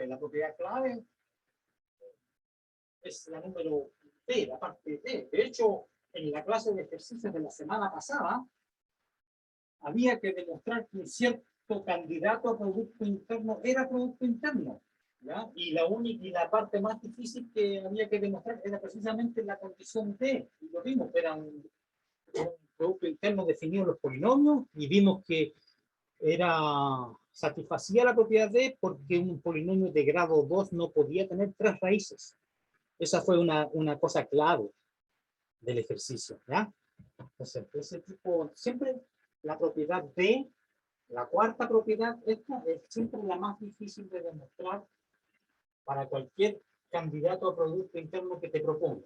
La propiedad clave es la número D, la parte D. De hecho, en la clase de ejercicios de la semana pasada, había que demostrar que un cierto candidato a producto interno era producto interno. ¿Ya? Y la parte más difícil que había que demostrar era precisamente la condición D. Y lo vimos, era un producto interno definido en los polinomios, y vimos que satisfacía la propiedad D porque un polinomio de grado 2 no podía tener 3 raíces. Esa fue una cosa clave del ejercicio, ¿ya? Entonces, ese tipo, siempre la propiedad D, la cuarta propiedad, esta es siempre la más difícil de demostrar para cualquier candidato a producto interno que te proponga.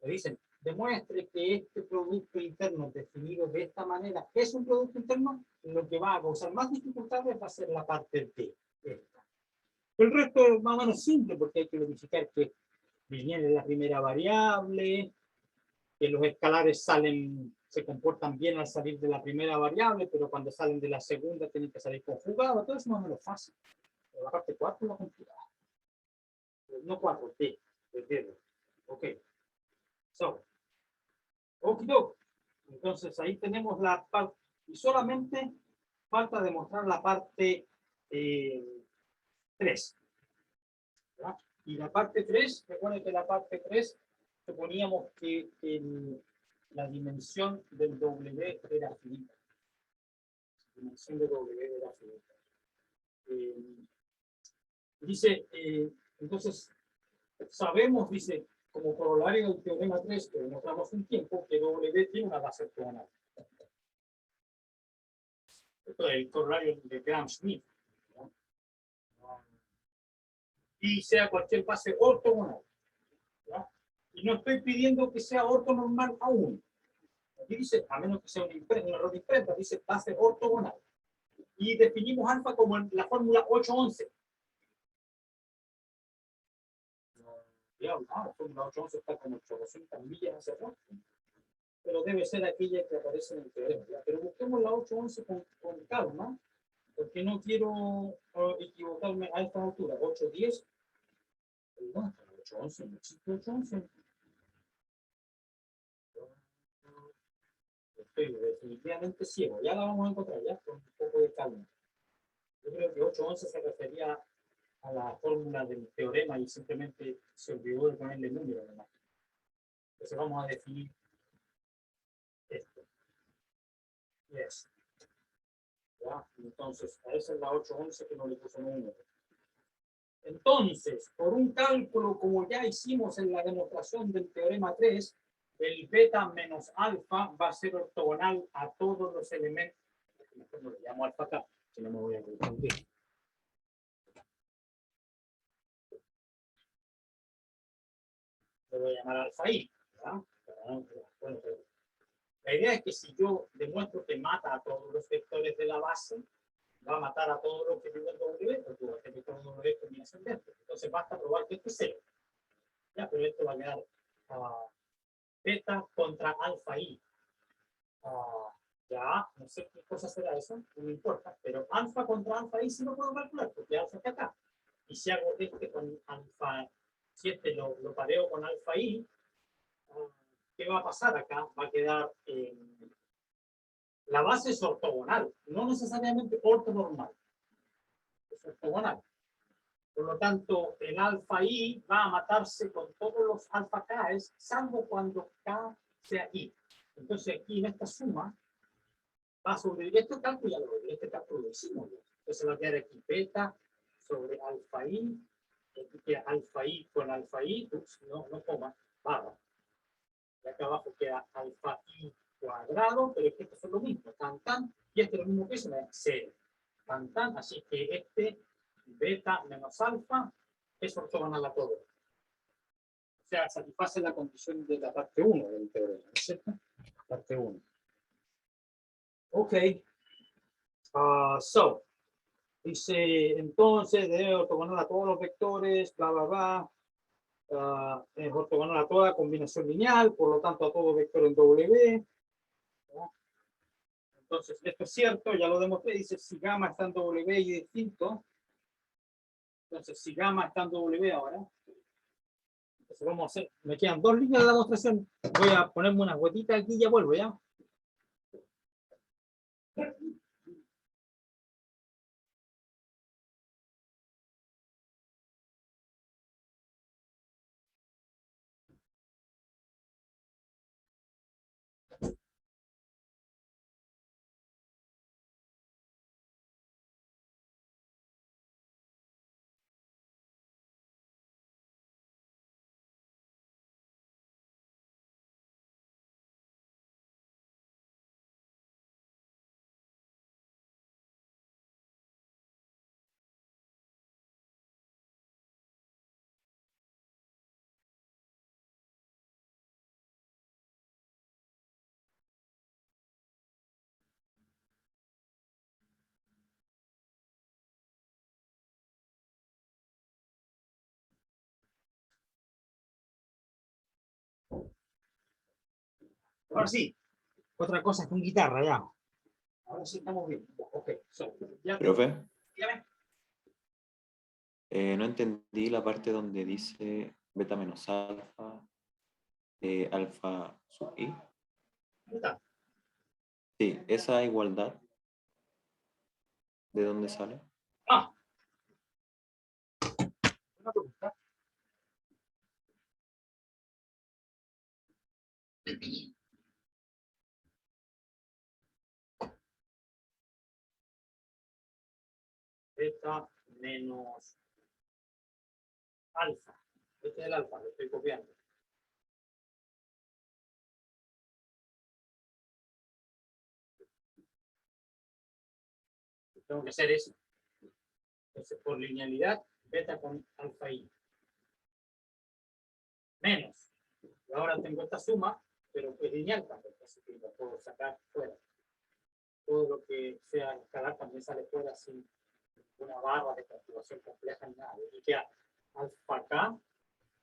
Te dicen, demuestre que este producto interno definido de esta manera es un producto interno, lo que va a causar más dificultades va a ser la parte D. Esta. El resto es más o menos simple porque hay que verificar que viene la primera variable, que los escalares se comportan bien al salir de la primera variable, pero cuando salen de la segunda tienen que salir conjugados. Todo eso no es lo fácil. Pero la parte 4 es la complicada. No 4, D. Ok. So, okidoki. Entonces ahí tenemos la parte, y solamente falta demostrar la parte 3. Y la parte 3, recuerden que la parte 3 suponíamos que la dimensión del W era finita. La dimensión de W era finita. Dice, entonces, sabemos, dice, como corolario del teorema 3, que demostramos un tiempo, que W tiene una base ortogonal. Esto es el corolario de Gram-Schmidt. ¿No? Y sea cualquier base ortogonal. ¿Ya? Y no estoy pidiendo que sea ortonormal aún. Aquí dice, a menos que sea un error de imprenta, dice base ortogonal. Y definimos alfa como en la fórmula 811. La fórmula 811 está como 800 millas hacia atrás, pero debe ser aquella que aparece en el teorema. ¿Ya? Pero busquemos la 811 con calma, porque no quiero equivocarme a esta altura. 810. No, 811, no existe 811. Estoy definitivamente ciego. Ya la vamos a encontrar, ya, con un poco de calma. Yo creo que 811 se refería a la fórmula del teorema y simplemente se olvidó de ponerle número, además. Entonces vamos a definir esto. Yes. ¿Ya? Entonces, a esa es la 811 que no le puso número. Entonces, por un cálculo como ya hicimos en la demostración del teorema 3, el beta menos alfa va a ser ortogonal a todos los elementos. No le llamo alfa acá, si no me voy a confundir. Le voy a llamar alfa i. Bueno, la idea es que si yo demuestro que mata a todos los vectores de la base, va a matar a todos los que viven en W, porque el vector W es mi ascendente. Entonces basta probar que esto es cero. Ya, pero esto va a quedar beta contra alfa i. Ya, no sé qué cosa será eso, no me importa, pero alfa contra alfa i sí lo puedo calcular, porque alfa está acá. Y si hago este con alfa, si este lo pareo con alfa i, ¿qué va a pasar acá? Va a quedar, la base es ortogonal, no necesariamente ortonormal, es ortogonal. Por lo tanto, el alfa i va a matarse con todos los alfa k, salvo cuando k sea i. Entonces, aquí en esta suma, va a sobrevivir este cálculo, ya este cálculo lo hicimos. Entonces va a quedar aquí beta sobre alfa i, aquí queda alfa i con alfa i, no coma, barra. Y acá abajo queda alfa i cuadrado, pero es que esto es lo mismo, tan, y este es lo mismo que eso, me da 0. Tan, así que este beta menos alfa es ortogonal a todo. O sea, satisface la condición de la parte 1 del teorema, ¿no es cierto? Parte 1. Ok. So, dice, entonces, debe ortogonal a todos los vectores, bla, bla, bla. Es ortogonal a toda combinación lineal, por lo tanto, a todo vector en W. ¿No? Entonces, esto es cierto, ya lo demostré. Dice, si gamma está en W y distinto. Entonces, si gamma está en W ahora. Entonces, vamos a hacer, me quedan 2 líneas de la demostración. Voy a ponerme unas gotitas aquí y ya vuelvo, ¿ya? Ahora sí, otra cosa con guitarra, ya. Ahora sí estamos bien. Ok, ya. Profe, Dígame. no entendí la parte donde dice beta menos alfa, alfa sub i. Está. Sí, esa igualdad, ¿de dónde sale? Una pregunta. Beta menos alfa. Este es el alfa, lo estoy copiando. Tengo que hacer eso. Entonces, por linealidad, beta con alfa i. Menos. Y ahora tengo esta suma, pero es lineal también, así que lo puedo sacar fuera. Todo lo que sea escalar también sale fuera sin una barra de calculación compleja ni nada. Y queda alfa k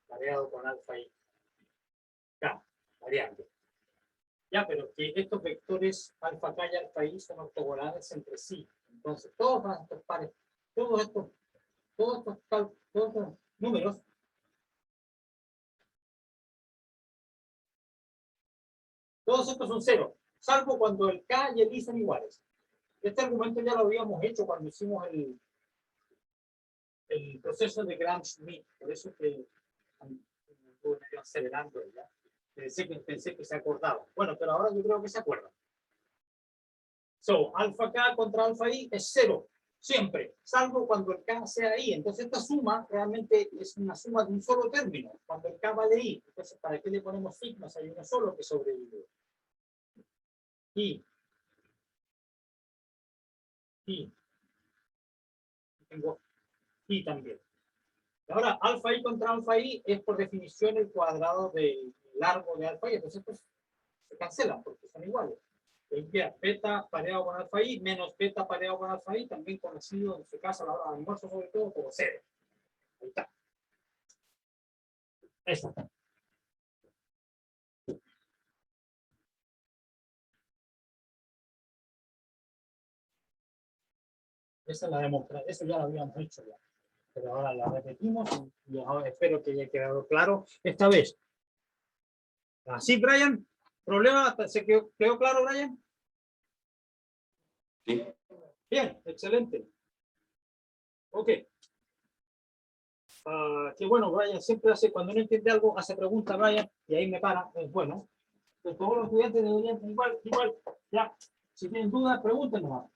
variado con alfa i. K, variable. Ya, pero que estos vectores alfa k y alfa i son ortogonales entre sí. Entonces, todos estos pares, todos estos números, todos estos son cero, salvo cuando el k y el i son iguales. Este argumento ya lo habíamos hecho cuando hicimos el proceso de Gram-Schmidt, por eso que estuve medio acelerando ya. Pensé que se acordaba. Bueno, pero ahora yo creo que se acuerda. So, alfa k contra alfa i es cero, siempre, salvo cuando el k sea i. Entonces esta suma realmente es una suma de un solo término, cuando el k vale i. Entonces, ¿para qué le ponemos signos? Hay uno solo que sobrevive. I. Tengo i también. Ahora, alfa i contra alfa i es por definición el cuadrado del largo de alfa i. Entonces, pues, se cancelan porque son iguales. Beta pareado con alfa i menos beta pareado con alfa i, también conocido en su caso a la hora de almuerzo sobre todo como cero. Ahí está. Esa. Esa la demostración, eso ya lo habíamos hecho ya. Pero ahora la repetimos y ahora espero que haya quedado claro esta vez. ¿Así, Brian? ¿Problema? ¿Se quedó claro, Brian? Sí. Bien, excelente. Ok. que bueno, Brian siempre hace, cuando no entiende algo, hace preguntas, Brian, y ahí me para, es bueno. Pero todos los estudiantes deberían igual, ya. Si tienen dudas, pregúntenos.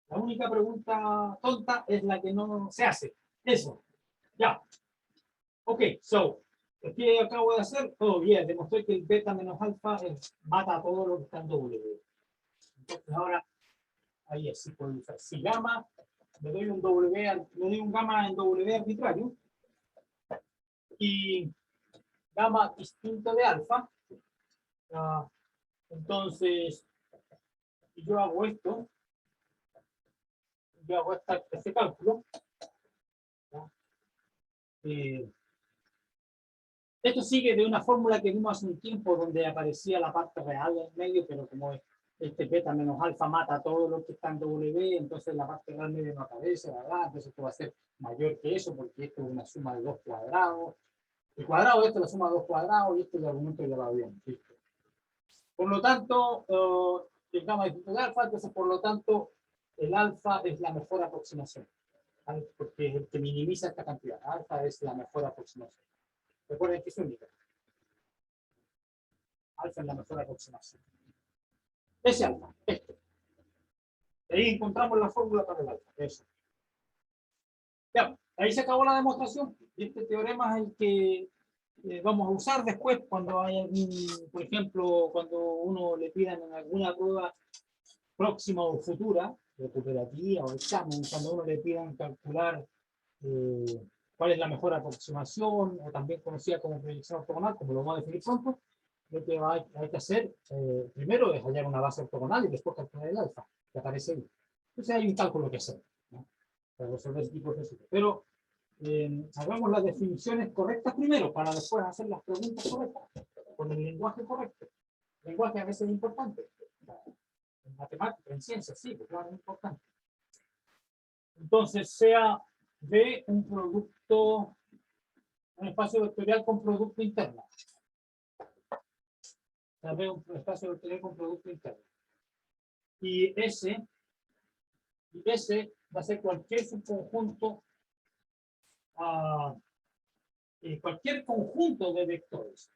La única pregunta tonta es la que no se hace. Eso. Ya. Ok, so, ¿qué acabo de hacer? Todo bien. Demostré que el beta menos alfa mata a todo lo que está en W. Entonces ahora, ahí es. Si gamma, le doy un gamma en W arbitrario. Y gamma distinto de alfa. Entonces, si yo hago esto, yo hago este cálculo. Esto sigue de una fórmula que vimos hace un tiempo donde aparecía la parte real en medio, pero como este beta menos alfa mata todo lo que está en W, entonces la parte real medio no aparece, ¿verdad? Entonces esto va a ser mayor que eso porque esto es una suma de 2 cuadrados. El cuadrado de esto es la suma de 2 cuadrados y este es el argumento ya va bien. ¿Listo? Por lo tanto, el gamma es de alfa, entonces por lo tanto el alfa es la mejor aproximación, ¿vale? Porque es el que minimiza esta cantidad. Alfa es la mejor aproximación. Recuerden que es única. Alfa es la mejor aproximación. Ese alfa, este. Ahí encontramos la fórmula para el alfa. Eso. Ya, ahí se acabó la demostración. Este teorema es el que vamos a usar después cuando hay algún, por ejemplo, cuando uno le pidan en alguna prueba próxima o futura, de cooperativa o examen, cuando uno le pidan calcular cuál es la mejor aproximación, o también conocida como proyección ortogonal, como lo vamos a definir pronto, lo que hay que hacer primero es hallar una base ortogonal y después calcular el alfa, que aparece ahí. Entonces hay un cálculo que hacer, ¿no? Para resolver ese tipo de cosas. Pero hagamos las definiciones correctas primero, para después hacer las preguntas correctas, con el lenguaje correcto. El lenguaje a veces es importante. En matemáticas, en ciencias, sí, porque es importante. Entonces, sea B un producto, un espacio vectorial con producto interno. Sea B un espacio vectorial con producto interno. Y S va a ser cualquier subconjunto, cualquier conjunto de vectores,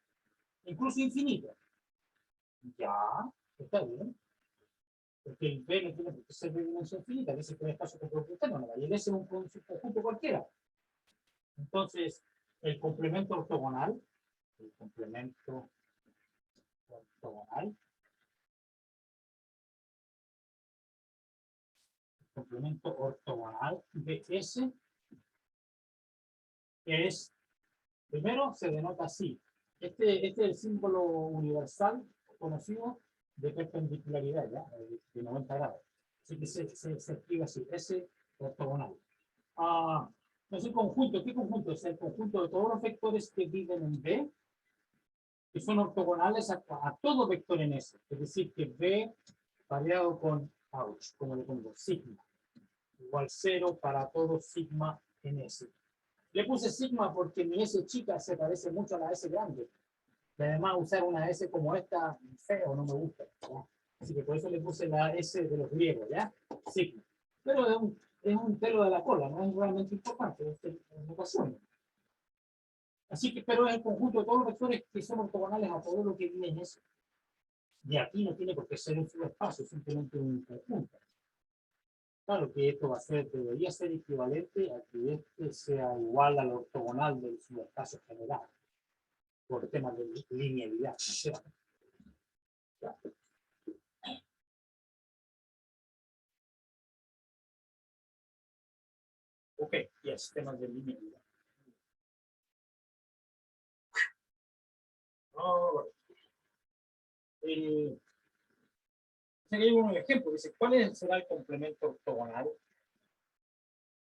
incluso infinito. Ya, está bien. Porque el B no tiene que ser de dimensión finita, dice que un espacio con producto interno, no, y el S es un subconjunto cualquiera. Entonces, el complemento ortogonal de S es, primero se denota así. Este es el símbolo universal conocido de perpendicularidad, ¿ya? De 90 grados. Así que se escribe así, S ortogonal. Es el conjunto, ¿qué conjunto? Es el conjunto de todos los vectores que viven en B, que son ortogonales a todo vector en S. Es decir, que B variado con, como le pongo, sigma, igual 0 para todo sigma en S. Le puse sigma porque mi S chica se parece mucho a la S grande. Y además usar una S como esta, feo, no me gusta, ¿ya? Así que por eso le puse la S de los griegos, ¿ya? Sigma. Pero es un pelo de la cola, no es realmente importante, es notación. Así que, pero es el conjunto de todos los vectores que son ortogonales a todo lo que viene en S. Y aquí no tiene por qué ser un subespacio, simplemente un conjunto. Claro que esto debería ser equivalente a que este sea igual al ortogonal del subespacio general, por temas de linealidad. Ok, yes, temas de linealidad. Hay un ejemplo, dice, ¿cuál será el complemento ortogonal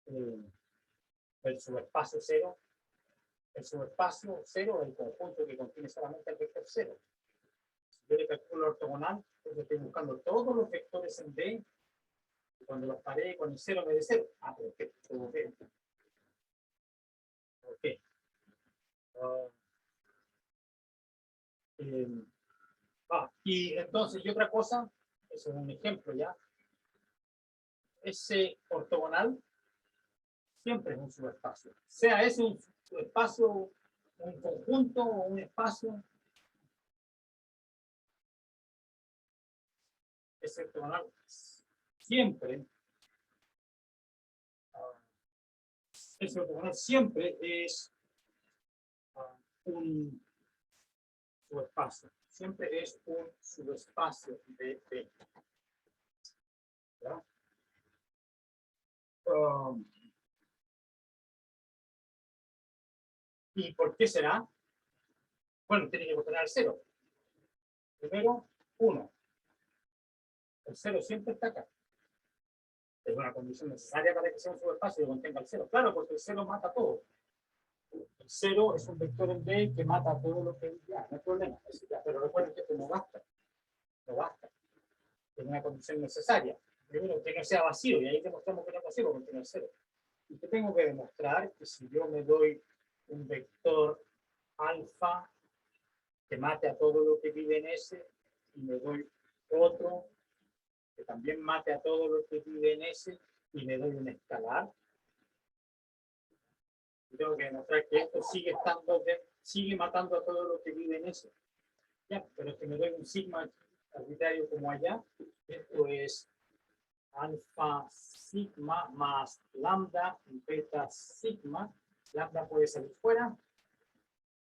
del subespacio cero? El subespacio cero es el conjunto que contiene solamente el vector cero. Si yo le calculo ortogonal, pues estoy buscando todos los vectores en B, y cuando los paré con el cero me dé cero. Perfecto, ok. Y entonces, y otra cosa, eso es un ejemplo ya, ese ortogonal Siempre es un subespacio. Sea ese un subespacio, un conjunto o un espacio. Es ortogonal. Siempre. Es ortogonal. Siempre es un subespacio. Siempre es un subespacio de P. ¿Ya? ¿Y por qué será? Bueno, tiene que contener el 0. Primero, 1. El 0 siempre está acá. Es una condición necesaria para que sea un subespacio y contenga el 0. Claro, porque el 0 mata todo. El 0 es un vector en B que mata todo lo que ya, no hay problema. Pero recuerden que esto no basta. No basta. Es una condición necesaria. Primero, que no sea vacío, y ahí demostramos que no es vacío porque tiene el 0. Y que tengo que demostrar que si yo me doy un vector alfa que mate a todo lo que vive en S, y me doy otro que también mate a todo lo que vive en S, y me doy un escalar, y tengo que demostrar que esto sigue matando a todo lo que vive en S. Ya, pero que me doy un sigma arbitrario como allá, esto es alfa sigma más lambda beta sigma. Lambda puede salir fuera.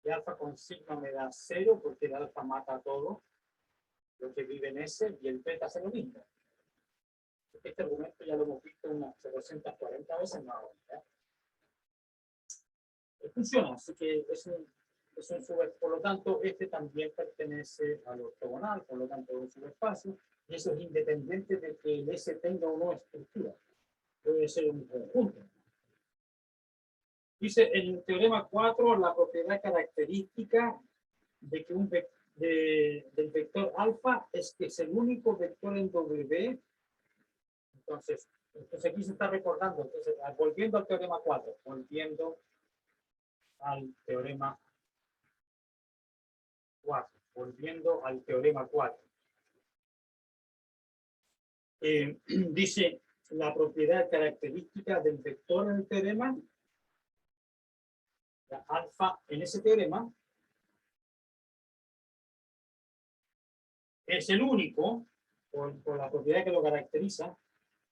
Y alfa con sigma me da 0 porque el alfa mata a todo lo que vive en S y el beta hace lo mismo. Este argumento ya lo hemos visto unas 440 veces más o menos. Funciona, así que es un subespacio. Por lo tanto, este también pertenece al ortogonal, por lo tanto es un subespacio, y eso es independiente de que el S tenga o no estructura. Puede ser un conjunto. Dice en el teorema 4 la propiedad característica de que del vector alfa es que es el único vector en W. Entonces aquí se está recordando, entonces, volviendo al teorema 4, volviendo al teorema 4. Dice la propiedad característica del vector en el teorema, la alfa en ese teorema, es el único, por la propiedad que lo caracteriza,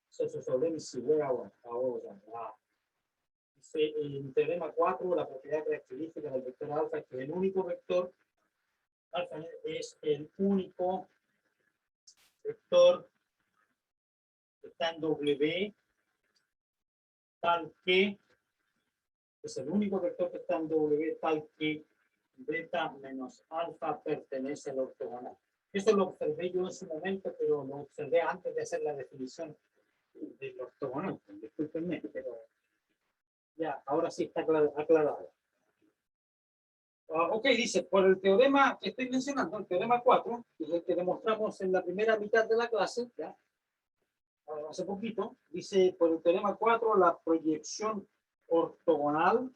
se resuelve si luego ahora. Dice en teorema 4, la propiedad característica del vector alfa es que el único vector alfa es el único vector que está en W, tal que es el único vector que está en W, tal que beta menos alfa pertenece al ortogonal. Esto lo observé yo en su momento, pero lo observé antes de hacer la definición del ortogonal. Discúlpenme, pero ya, ahora sí está aclarado. Ok, dice, por el teorema que estoy mencionando, el teorema 4, que es el que demostramos en la primera mitad de la clase, ya, hace poquito, dice, por el teorema 4, la proyección ortogonal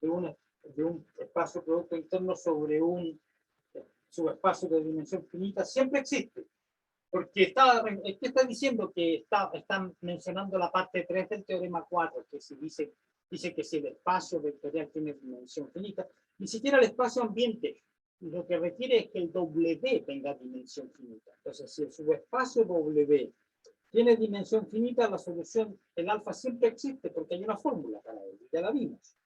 de un espacio producto interno sobre un subespacio de dimensión finita siempre existe. Porque está diciendo que están mencionando la parte 3 del teorema 4, que si dice que si el espacio vectorial tiene dimensión finita, ni siquiera el espacio ambiente, lo que requiere es que el W tenga dimensión finita. Entonces, si el subespacio W tiene dimensión finita, la solución, el alfa siempre existe, porque hay una fórmula para ello, ya la vimos.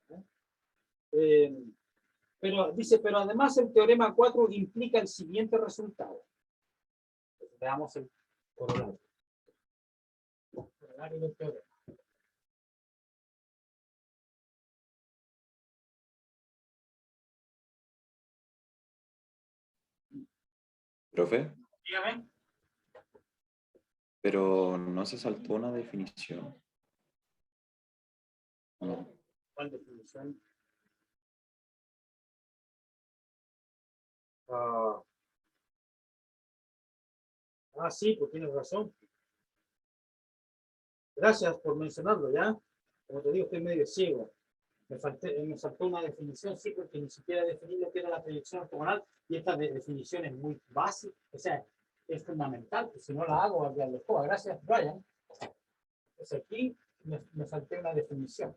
Pero dice, pero además el teorema 4 implica el siguiente resultado. Veamos el corolario. Corolario del teorema. Profe, Dígame. pero no se saltó una definición. No. ¿Cuál definición? Sí, pues tienes razón. Gracias por mencionarlo, ¿ya? Como te digo, estoy medio ciego. Me saltó una definición, sí, porque ni siquiera definí lo que era la proyección ortogonal, y esta definición es muy básica, o sea, es fundamental, que si no la hago, a la escoba. Gracias, Brian. Pues aquí me salté una definición.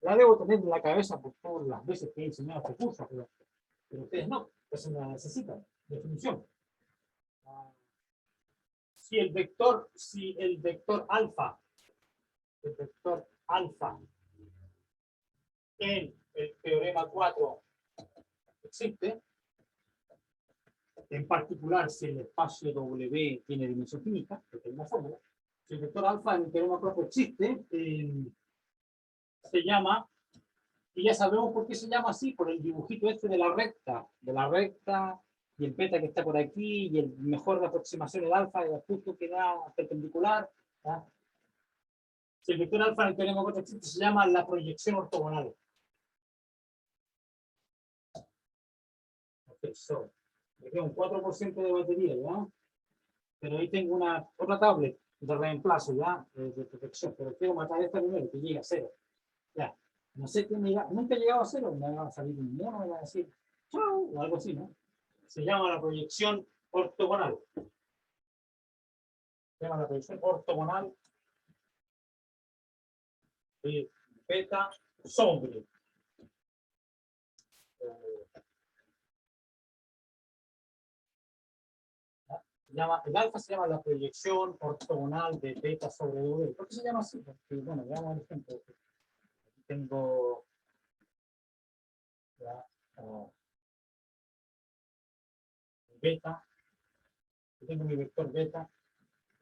La debo tener en la cabeza por todas las veces que he enseñado este curso, pero ustedes no, entonces la necesitan. Definición. Si el vector alfa, en el teorema 4 existe, en particular si el espacio W tiene dimensión finita, que tiene una fórmula, si el vector alfa en el teorema 4 existe, se llama, y ya sabemos por qué se llama así, por el dibujito este de la recta, y el beta que está por aquí, y el mejor de aproximación del alfa, y el punto que da perpendicular. ¿Ya? Si el vector alfa en el teorema 4 existe, se llama la proyección ortogonal. Ok, so, me queda un 4% de batería, ¿ya? Pero ahí tengo otra tablet de reemplazo, ¿ya? De protección, pero quiero matar esta primero, que llegue a 0. Ya. No sé qué nunca he llegado a 0, me va a salir un mono, me va a decir chao, o algo así, ¿no? Se llama la proyección ortogonal. Se llama la proyección ortogonal de beta sobre. El alfa se llama la proyección ortogonal de beta sobre W. ¿Por qué se llama así? Porque, bueno, veamos el ejemplo. Aquí tengo ya, beta. Aquí tengo mi vector beta.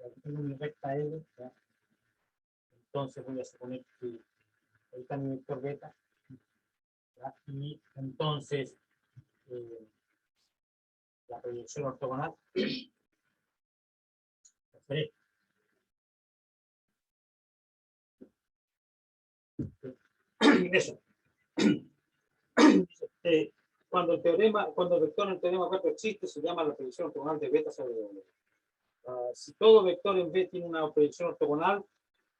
Aquí tengo mi recta L. ¿Ya? Entonces voy a suponer que ahí está mi vector beta. ¿Ya? Y entonces la proyección ortogonal. Eso. Cuando el vector en el teorema 4 existe, se llama la proyección ortogonal de beta sobre W. Si todo vector en B tiene una proyección ortogonal,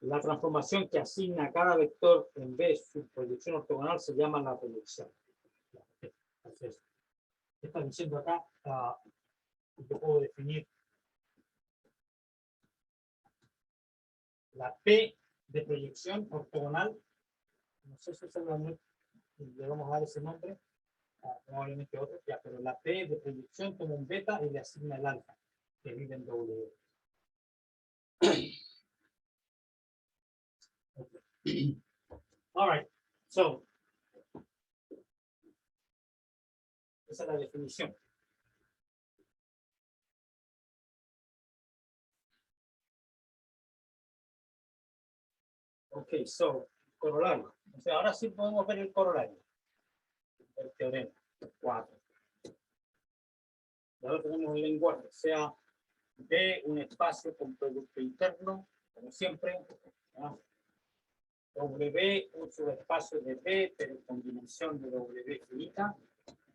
la transformación que asigna a cada vector en B su proyección ortogonal se llama la proyección. Entonces, ¿qué está diciendo acá? Yo puedo definir la P de proyección ortogonal. No sé si le vamos a dar ese nombre. Probablemente otro, ya, pero la P de proyección toma un beta y le asigna el alfa, que vive en W. Okay. All right, so, esa es la definición. Ok, so, corolario. O sea, ahora sí podemos ver el corolario. El teorema 4. Y ahora tenemos el lenguaje, o sea, de un espacio con producto interno, como siempre, ¿no? W, un subespacio de B, pero con dimensión de W finita,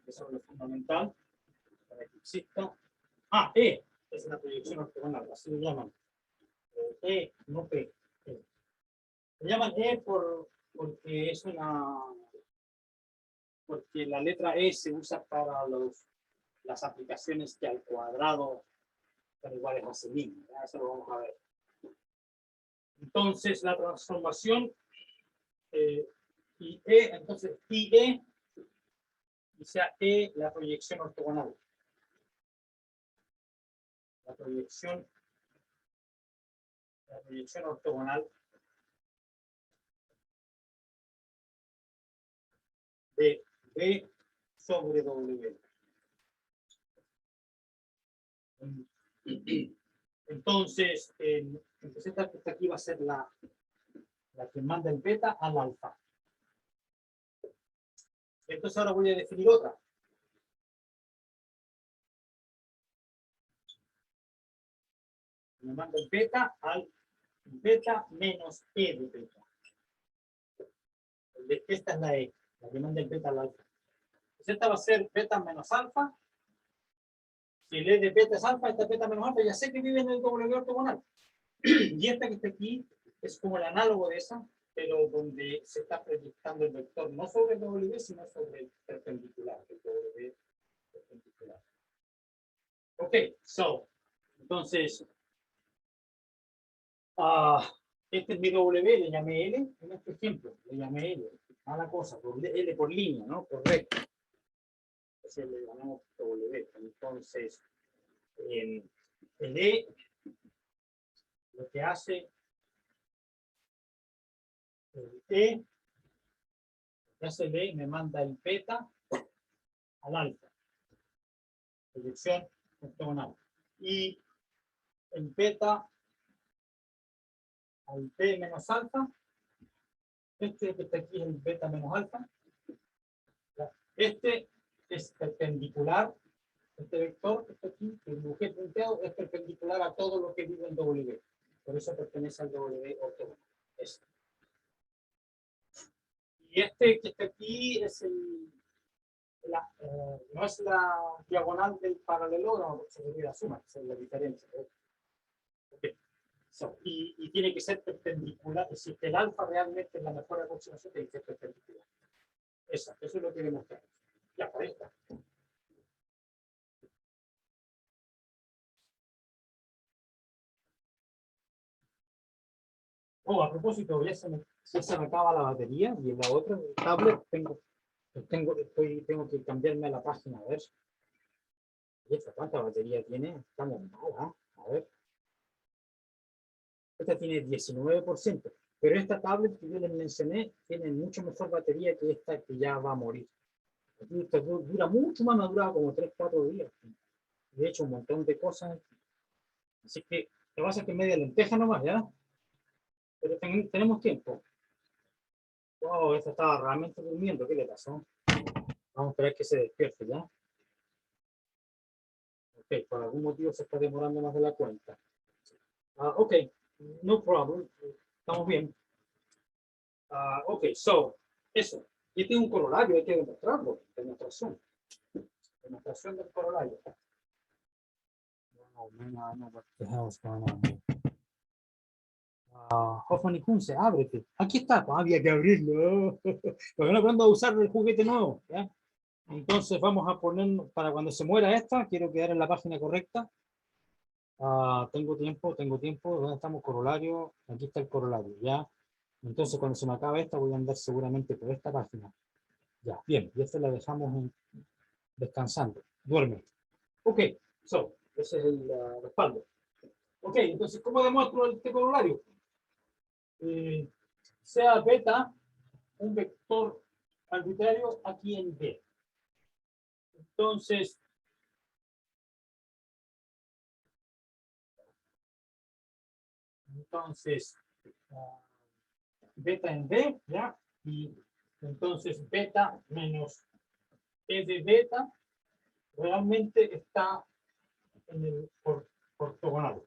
eso es lo fundamental, para que exista. E, es una proyección ortogonal, así lo llaman. E, no P. E. Se llaman E porque es porque la letra E se usa para las aplicaciones que al cuadrado son iguales a C'. Eso lo vamos a ver. Entonces, la transformación entonces, IE, o sea, E, la proyección ortogonal. La proyección ortogonal de B sobre W. Entonces, esta aquí va a ser la que manda el beta al alfa. Entonces ahora voy a definir otra. Me manda el beta al beta menos E de beta. Esta es la E, la que manda el beta al alfa. Entonces esta va a ser beta menos alfa. Si el E de beta es alfa, esta es beta menos alfa, ya sé que vive en el W ortogonal. Y esta que está aquí es como el análogo de esa, pero donde se está proyectando el vector no sobre el W, sino sobre el perpendicular, el W perpendicular. Ok, so, entonces, Este es mi W, le llamé L, en este ejemplo, le llamé L. Mala cosa, L por línea, ¿no? Correcto. Entonces le llamamos W. Entonces, el E lo que hace, el E, lo que hace el E, me manda el beta al alfa. Proyección ortogonal. Y el beta al P menos alfa, este que está aquí es el beta menos alfa. Este es perpendicular, este vector que está aquí, que dibujé punteado, es perpendicular a todo lo que vive en W. Por eso pertenece al W ortogonal. Este. Y este que está aquí es no es la diagonal del paralelogramo, se refiere a suma, esa es la diferencia. Okay. So, y tiene que ser perpendicular, es decir, que el alfa realmente es la mejor aproximación, tiene que ser perpendicular. Eso es lo que demostramos. Ya, por ahí está. Oh, a propósito, ya se me acaba la batería y en la otra tablet tengo que cambiarme a la página, a ver. ¿Y esta cuánta batería tiene? Estamos mal, ¿eh? A ver. Esta tiene 19%, pero esta tablet que yo les mencioné tiene mucho mejor batería que esta que ya va a morir. Esta dura mucho más, me ha durado como 3-4 días. De hecho, un montón de cosas. Así que te vas a que media lenteja nomás, ¿ya? Pero tenemos tiempo. Wow, esta estaba realmente durmiendo. ¿Qué le pasó? Vamos a esperar que se despierte, ¿ya? Ok, por algún motivo se está demorando más de la cuenta. Ok, no problem. Estamos bien. Ok, so, eso. Y tiene un corolario, hay que demostrarlo. Demostración. Demostración del corolario. Oh, man, what the hell is going on here? Hoffman y Kunze, ábrete. Aquí está, había que abrirlo. Porque no aprendo a usar el juguete nuevo. ¿Ya? Entonces vamos a poner, para cuando se muera esta, quiero quedar en la página correcta. Tengo tiempo. ¿Dónde estamos? Corolario. Aquí está el corolario, ¿ya? Entonces cuando se me acabe esta, voy a andar seguramente por esta página. Ya, bien. Y esta la dejamos descansando. Duerme. Ok, so, ese es el respaldo. Ok, entonces, ¿cómo demuestro este corolario? Sea beta un vector arbitrario aquí en B. Entonces, beta en B, ¿ya? Y entonces beta menos E de beta realmente está en el ortogonal.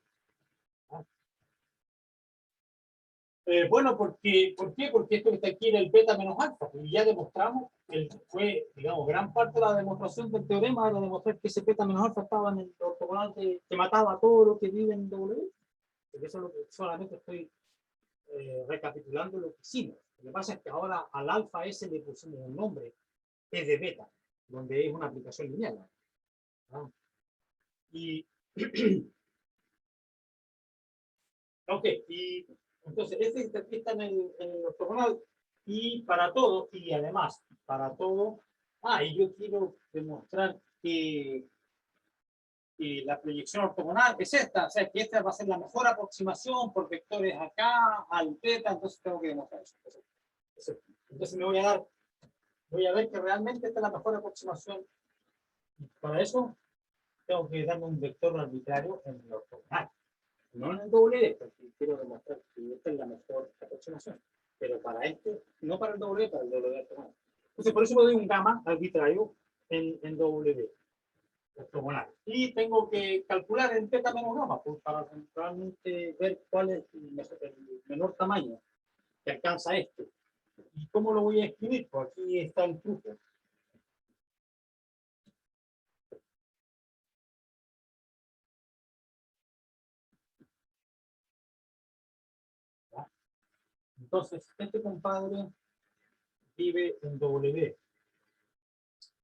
Bueno, ¿por qué? Porque esto que está aquí era el beta menos alfa, y ya demostramos, fue, digamos, gran parte de la demostración del teorema era demostrar que ese beta menos alfa estaba en el ortogonal que mataba a todo lo que vive en W. Porque eso es lo que solamente estoy recapitulando lo que hicimos. Lo que pasa es que ahora al alfa S le pusimos un nombre, es de beta, donde es una aplicación lineal. ¿No? Y ok, y entonces este aquí está en el ortogonal y para todo, y además para todo, y yo quiero demostrar que la proyección ortogonal es esta, o sea que esta va a ser la mejor aproximación por vectores acá al beta, entonces tengo que demostrar eso. Entonces voy a ver que realmente esta es la mejor aproximación. Y para eso tengo que darme un vector arbitrario en el ortogonal. No en el doble, porque quiero demostrar que esta es la mejor aproximación. Pero para este, no para el doble, para el doble ortogonal. Entonces, por eso me doy un gamma arbitrario en W ortogonal. Y tengo que calcular el beta menos gamma, pues, para realmente ver cuál es el menor tamaño que alcanza este. ¿Y cómo lo voy a escribir? Pues aquí está el truco. ¿Ya? Entonces, este compadre vive en W.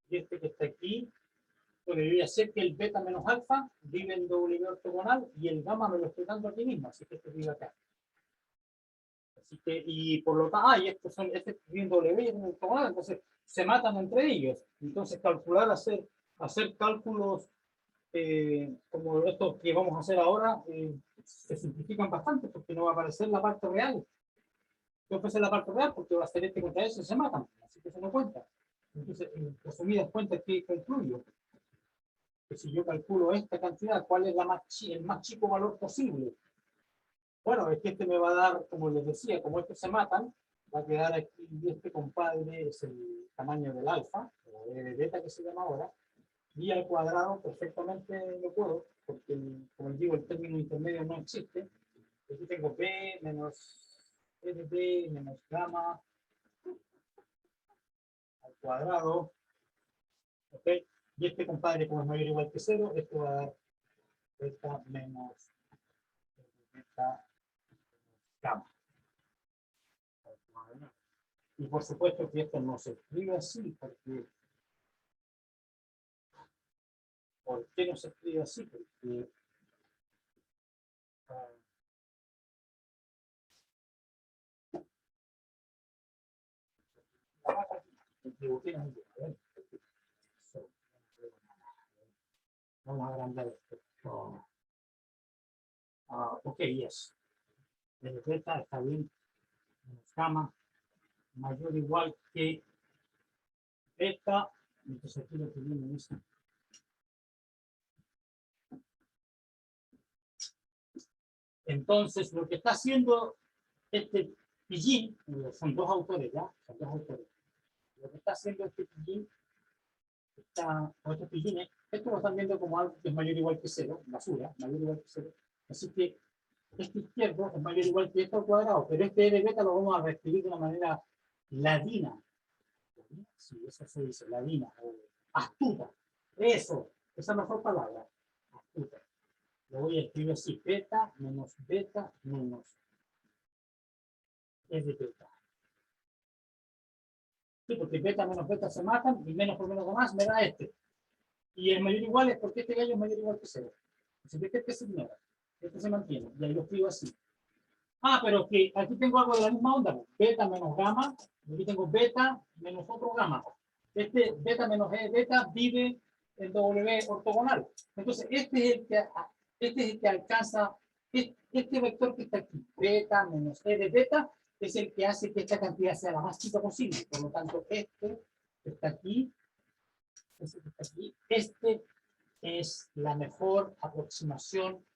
Y este que está aquí, pues debería ser que el beta menos alfa vive en W ortogonal y el gamma me lo estoy dando aquí mismo, así que este vive acá. Así que, y por lo tanto, y estos son, este es W y este es ortogonal, entonces se matan entre ellos. Entonces calcular, hacer cálculos como estos que vamos a hacer ahora, se simplifican bastante porque no va a aparecer la parte real. No aparece la parte real porque va a ser este contra eso y se matan, así que se no cuenta. Entonces, en resumidas cuentas, ¿qué concluyo? Que si yo calculo esta cantidad, ¿cuál es el más chico valor posible? Bueno, es que este me va a dar, como les decía, como estos se matan, va a quedar aquí, y este compadre es el tamaño del alfa, o de beta que se llama ahora, y al cuadrado perfectamente lo puedo, porque, como les digo, el término intermedio no existe. Aquí tengo B menos B menos gamma al cuadrado, ¿ok? Y este compadre, como es mayor o igual que 0, esto va a dar beta menos beta gamma. Y por supuesto que esto no se escribe así, porque ¿por qué no se escribe así? Porque vamos a agrandar esto. Ok, yes. El beta está bien. Gamma mayor o igual que beta. Entonces aquí lo que viene es. Entonces, lo que está haciendo este pillín, son dos autores, ¿ya? Son dos autores. Lo que está haciendo este pillín, o estos pillines, esto lo están viendo como algo que es mayor o igual que 0, basura, mayor o igual que 0. Así que este izquierdo es mayor o igual que esto al cuadrado, pero este E de beta lo vamos a reescribir de una manera ladina. Sí, eso se dice, ladina, o astuta. Eso, esa es la mejor palabra, astuta. Lo voy a escribir así, beta menos E de beta. Sí, porque beta menos beta se matan y menos por menos o más me da este. Y el mayor igual es porque este gallo es mayor o igual que 0. Así que este se ignora. Este se mantiene. Y ahí lo escribo así. Pero que aquí tengo algo de la misma onda. Beta menos gamma. Aquí tengo beta menos otro gamma. Este beta menos E beta vive en W ortogonal. Entonces, este es el que alcanza, este vector que está aquí, beta menos E de beta, es el que hace que esta cantidad sea la más chica posible. Por lo tanto, este que está aquí, este es la mejor aproximación.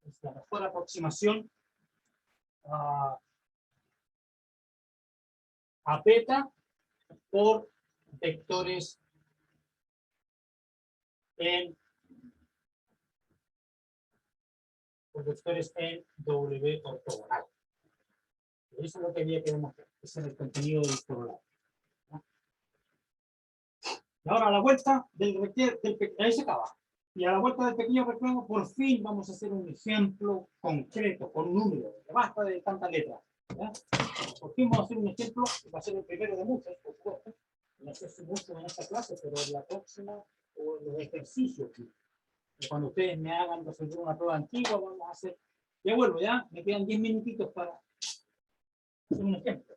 Es la mejor aproximación a beta por vectores en W ortogonal. Eso es lo que había que demostrar. Ese es el contenido del programa. Y ahora a la vuelta ahí se acaba. Y a la vuelta del pequeño reclamo, por fin vamos a hacer un ejemplo concreto, con números. Basta de tantas letras. ¿Ya? Por fin vamos a hacer un ejemplo, que va a ser el primero de muchos, por supuesto. No sé si mucho en esta clase, pero en la próxima, o en los ejercicios. Cuando ustedes me hagan resolver una prueba antigua, vamos a hacer. Ya vuelvo, ya. Me quedan 10 minutitos para hacer un ejemplo.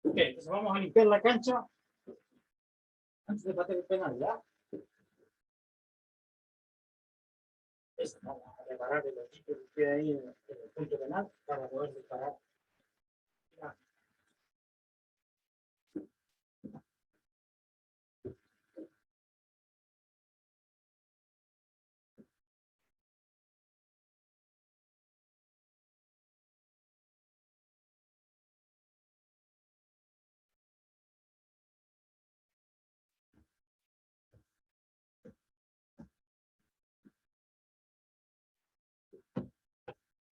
Ok, entonces vamos a limpiar la cancha antes de bater el penal, ¿ya? Eso, vamos a reparar el equipo que queda ahí en el punto penal para poder disparar. Ya.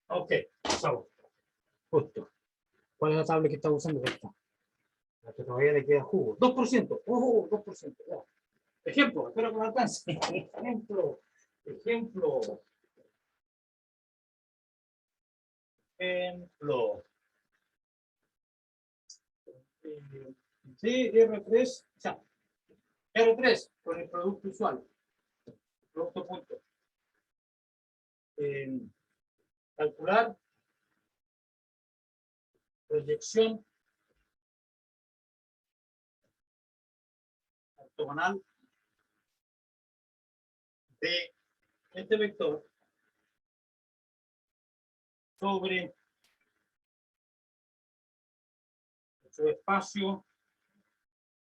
Ok, so, justo. ¿Cuál es la tabla que está usando? Esta. La que todavía le queda jugo. 2%. ¡Oh, 2%! Ya. Ejemplo, espero que me alcance. Ejemplo. Ejemplo. Ejemplo. Sí, R3. O sea, R3 con el producto usual. Producto punto. Calcular proyección ortogonal de este vector sobre su espacio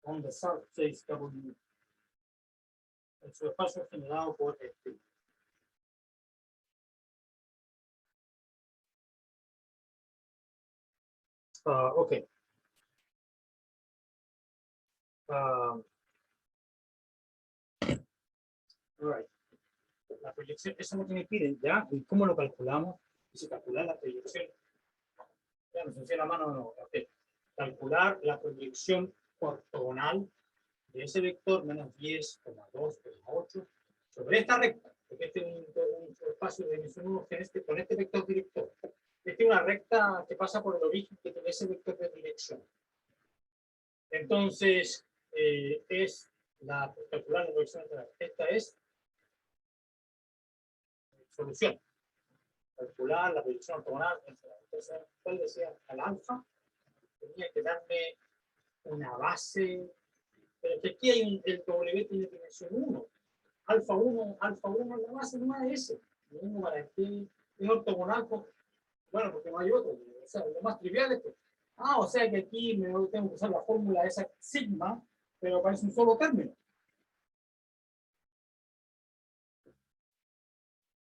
on the surface W, en su espacio generado por este. Ok. Right. La proyección, eso es lo que me piden, ¿ya? ¿Y cómo lo calculamos? Y si calcular la proyección, ya no sé la mano, no, okay. Calcular la proyección ortogonal de ese vector menos 10,2,8 sobre esta recta, porque este es un espacio de dimensión 1 con este vector director. Esta es una recta que pasa por el origen que tiene ese vector de dirección. Entonces, es calcular la proyección ortogonal. Esta es solución. Calcular la proyección ortogonal. Entonces, ¿cuál decía? Al alfa tenía que darme una base, pero que aquí hay el W tiene dimensión 1. Alfa 1, la base nomás es ese. Lo mismo para aquí, es ortogonal, bueno, porque no hay otro. O sea, lo más trivial es que, o sea que aquí me tengo que usar la fórmula esa sigma, pero parece un solo término.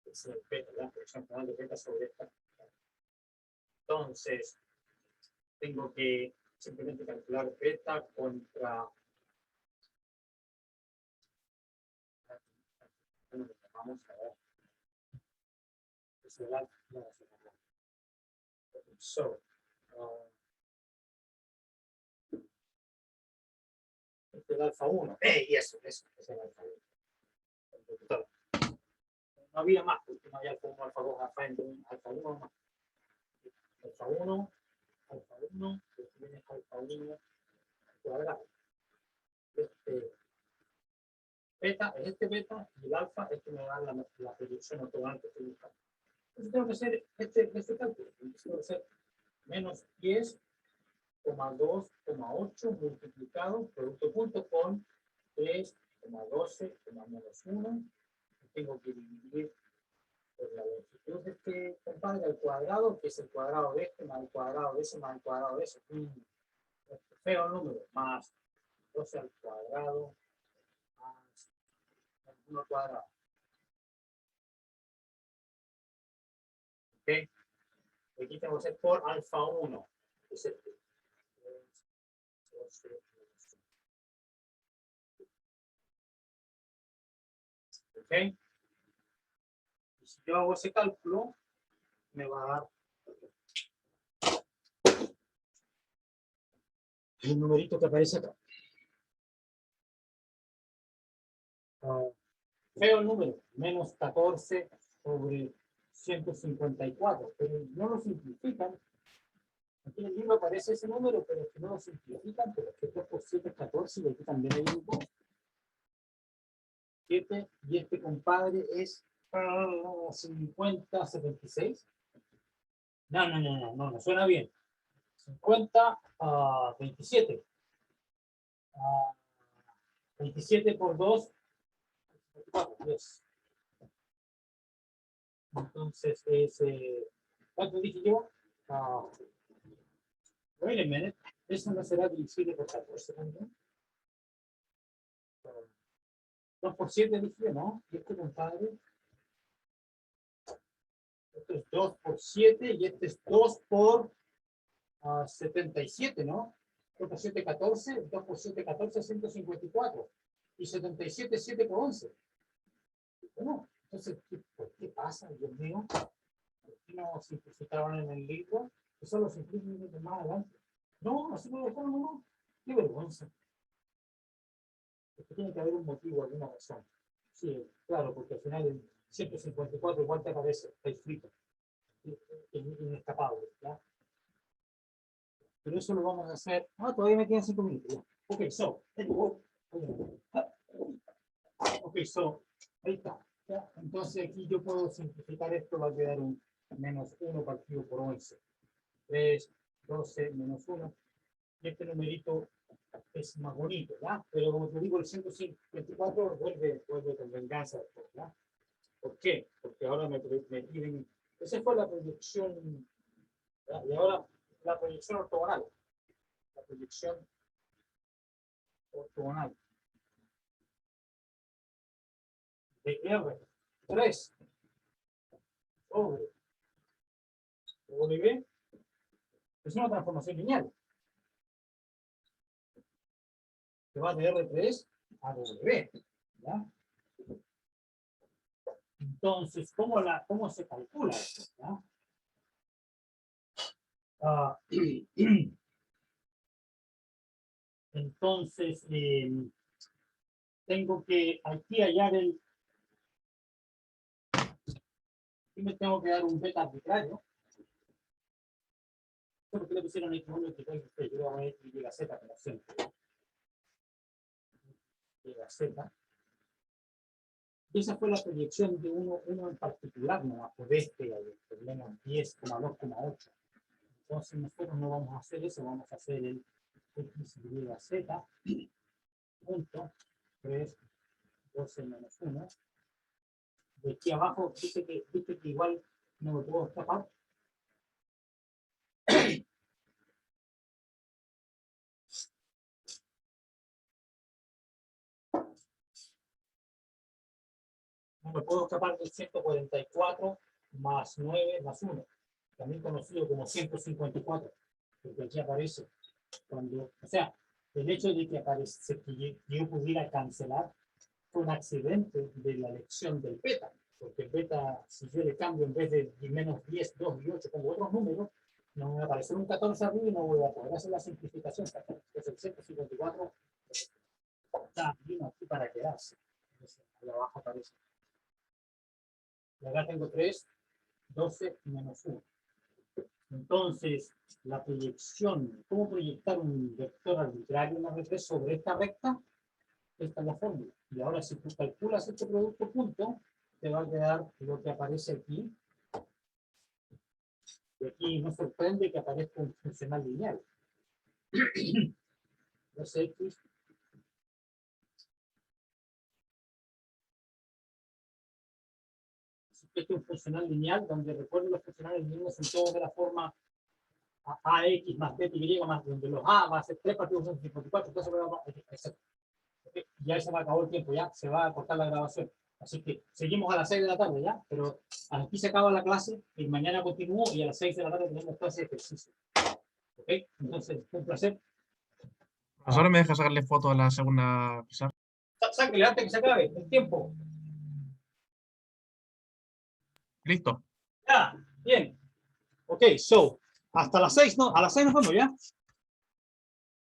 Es el beta, la proyección ortogonal de beta sobre esta. Entonces, tengo que simplemente calcular beta contra. Vamos a ver. So, este es el alfa 1. Y eso es el alfa 1. No había más, porque no había alfa 1, alfa 2, alfa 1 más. Alfa 1, después viene alfa 1 cuadrado. Beta es este beta y el alfa es que me da la proyección ortogonal que estoy buscando. Entonces tengo que hacer este cálculo. Entonces tengo que hacer menos 10,2,8 multiplicado producto punto con 3,12, menos 1. Tengo que dividir por la longitud de este compadre al cuadrado, que es el cuadrado de este, más el cuadrado de ese, más el cuadrado de ese. Feo el número, más 12 al cuadrado, más 1 al cuadrado. ¿Ok? Aquí tengo que hacer por alfa 1. Es este. ¿Ok? Y si yo hago ese cálculo, me va a dar el numerito que aparece acá. Feo el número, menos 14 sobre 154, pero no lo simplifican. Aquí en el libro aparece ese número, pero que no lo simplifican, pero es que 2 por 7 es 14 y aquí también hay un 2. 7 y este compadre es 50, 76. No, suena bien. 50 a 27. 27 por 2, 24, 10. Entonces es, ¿cuánto dije yo? Wait a minute, eso no será divisible por 14 también. 2 por 7 dije yo, ¿no? Y este, compadre. Esto es 2 por 7 y este es 2 por 77, ¿no? 2 por 7, 14, 2 por 7, 14, 154. Y 77, 7 por 11. Bueno, entonces, ¿por qué pasa, Dios mío? ¿Por qué no simplificaron en el libro? Eso lo simplifican más adelante. No, así no lo dejaron, no. Qué vergüenza. Porque tiene que haber un motivo, alguna razón. Sí, claro, porque al final el 154 igual te aparece, está escrito. Inescapable, ¿ya? Pero eso lo vamos a hacer. Todavía me quedan 5 minutos. Ya. Ok, so. Ok, so. Ahí está. ¿Ya? Entonces aquí yo puedo simplificar esto, va a quedar un menos 1 partido por 11. 3, 12, menos 1. Y este numerito es más bonito, ¿ya? Pero como te digo, el 154 vuelve con venganza después, ¿ya? ¿Por qué? Porque ahora me piden. Esa fue la proyección. ¿Ya? Y ahora la proyección ortogonal. La proyección ortogonal de R3 sobre W es una transformación lineal que va de R3 a W, ¿ya? Entonces, ¿cómo se calcula esto? ¿Ya? Entonces, tengo que aquí hallar el. Y me tengo que dar un beta arbitrario. ¿Por qué le pusieron X1 y X2? Yo le voy a X y Z, como siempre. Y Z. Y esa fue la proyección de uno en particular, no por este, por menos 10,2,8. Entonces nosotros no vamos a hacer eso, vamos a hacer el X, Y, Z, punto, 3, 12 menos 1. De aquí abajo, viste que igual no me puedo escapar. No me puedo escapar del 144 más 9 más 1, también conocido como 154, porque aquí aparece cuando, o sea, el hecho de que aparece que yo pudiera cancelar fue un accidente de la elección del beta, porque el beta, si yo le cambio en vez de menos 10, 2 y 8, pongo otros números, no me va a aparecer un 14 arriba y no voy a poder hacer la simplificación. Entonces el 154 está vino aquí para quedarse. Entonces, ahí abajo aparece. Y acá tengo 3, 12 menos 1. Entonces, la proyección, ¿cómo proyectar un vector arbitrario en la R3 sobre esta recta? Esta es la fórmula. Y ahora, si tú calculas este producto punto, te va a quedar lo que aparece aquí. Y aquí no sorprende que aparezca un funcional lineal. 2x. Este es un funcional lineal donde recuerden los funcionales lineales son todos de la forma AX más B, Y más, donde los A va a ser 3 partidos 154, entonces ya se me acabó el tiempo, ya se va a cortar la grabación. Así que seguimos a las 6 de la tarde, ¿ya? Pero aquí se acaba la clase y mañana continúo y a las 6 de la tarde tenemos clase de ejercicio. ¿Ok? Entonces, un placer. ¿Ahora me dejas sacarle foto a la segunda pizarra? Sáquele antes que se acabe el tiempo. Listo. Ya, bien. Ok, so, hasta las 6, ¿no? A las 6 nos vemos, ¿ya?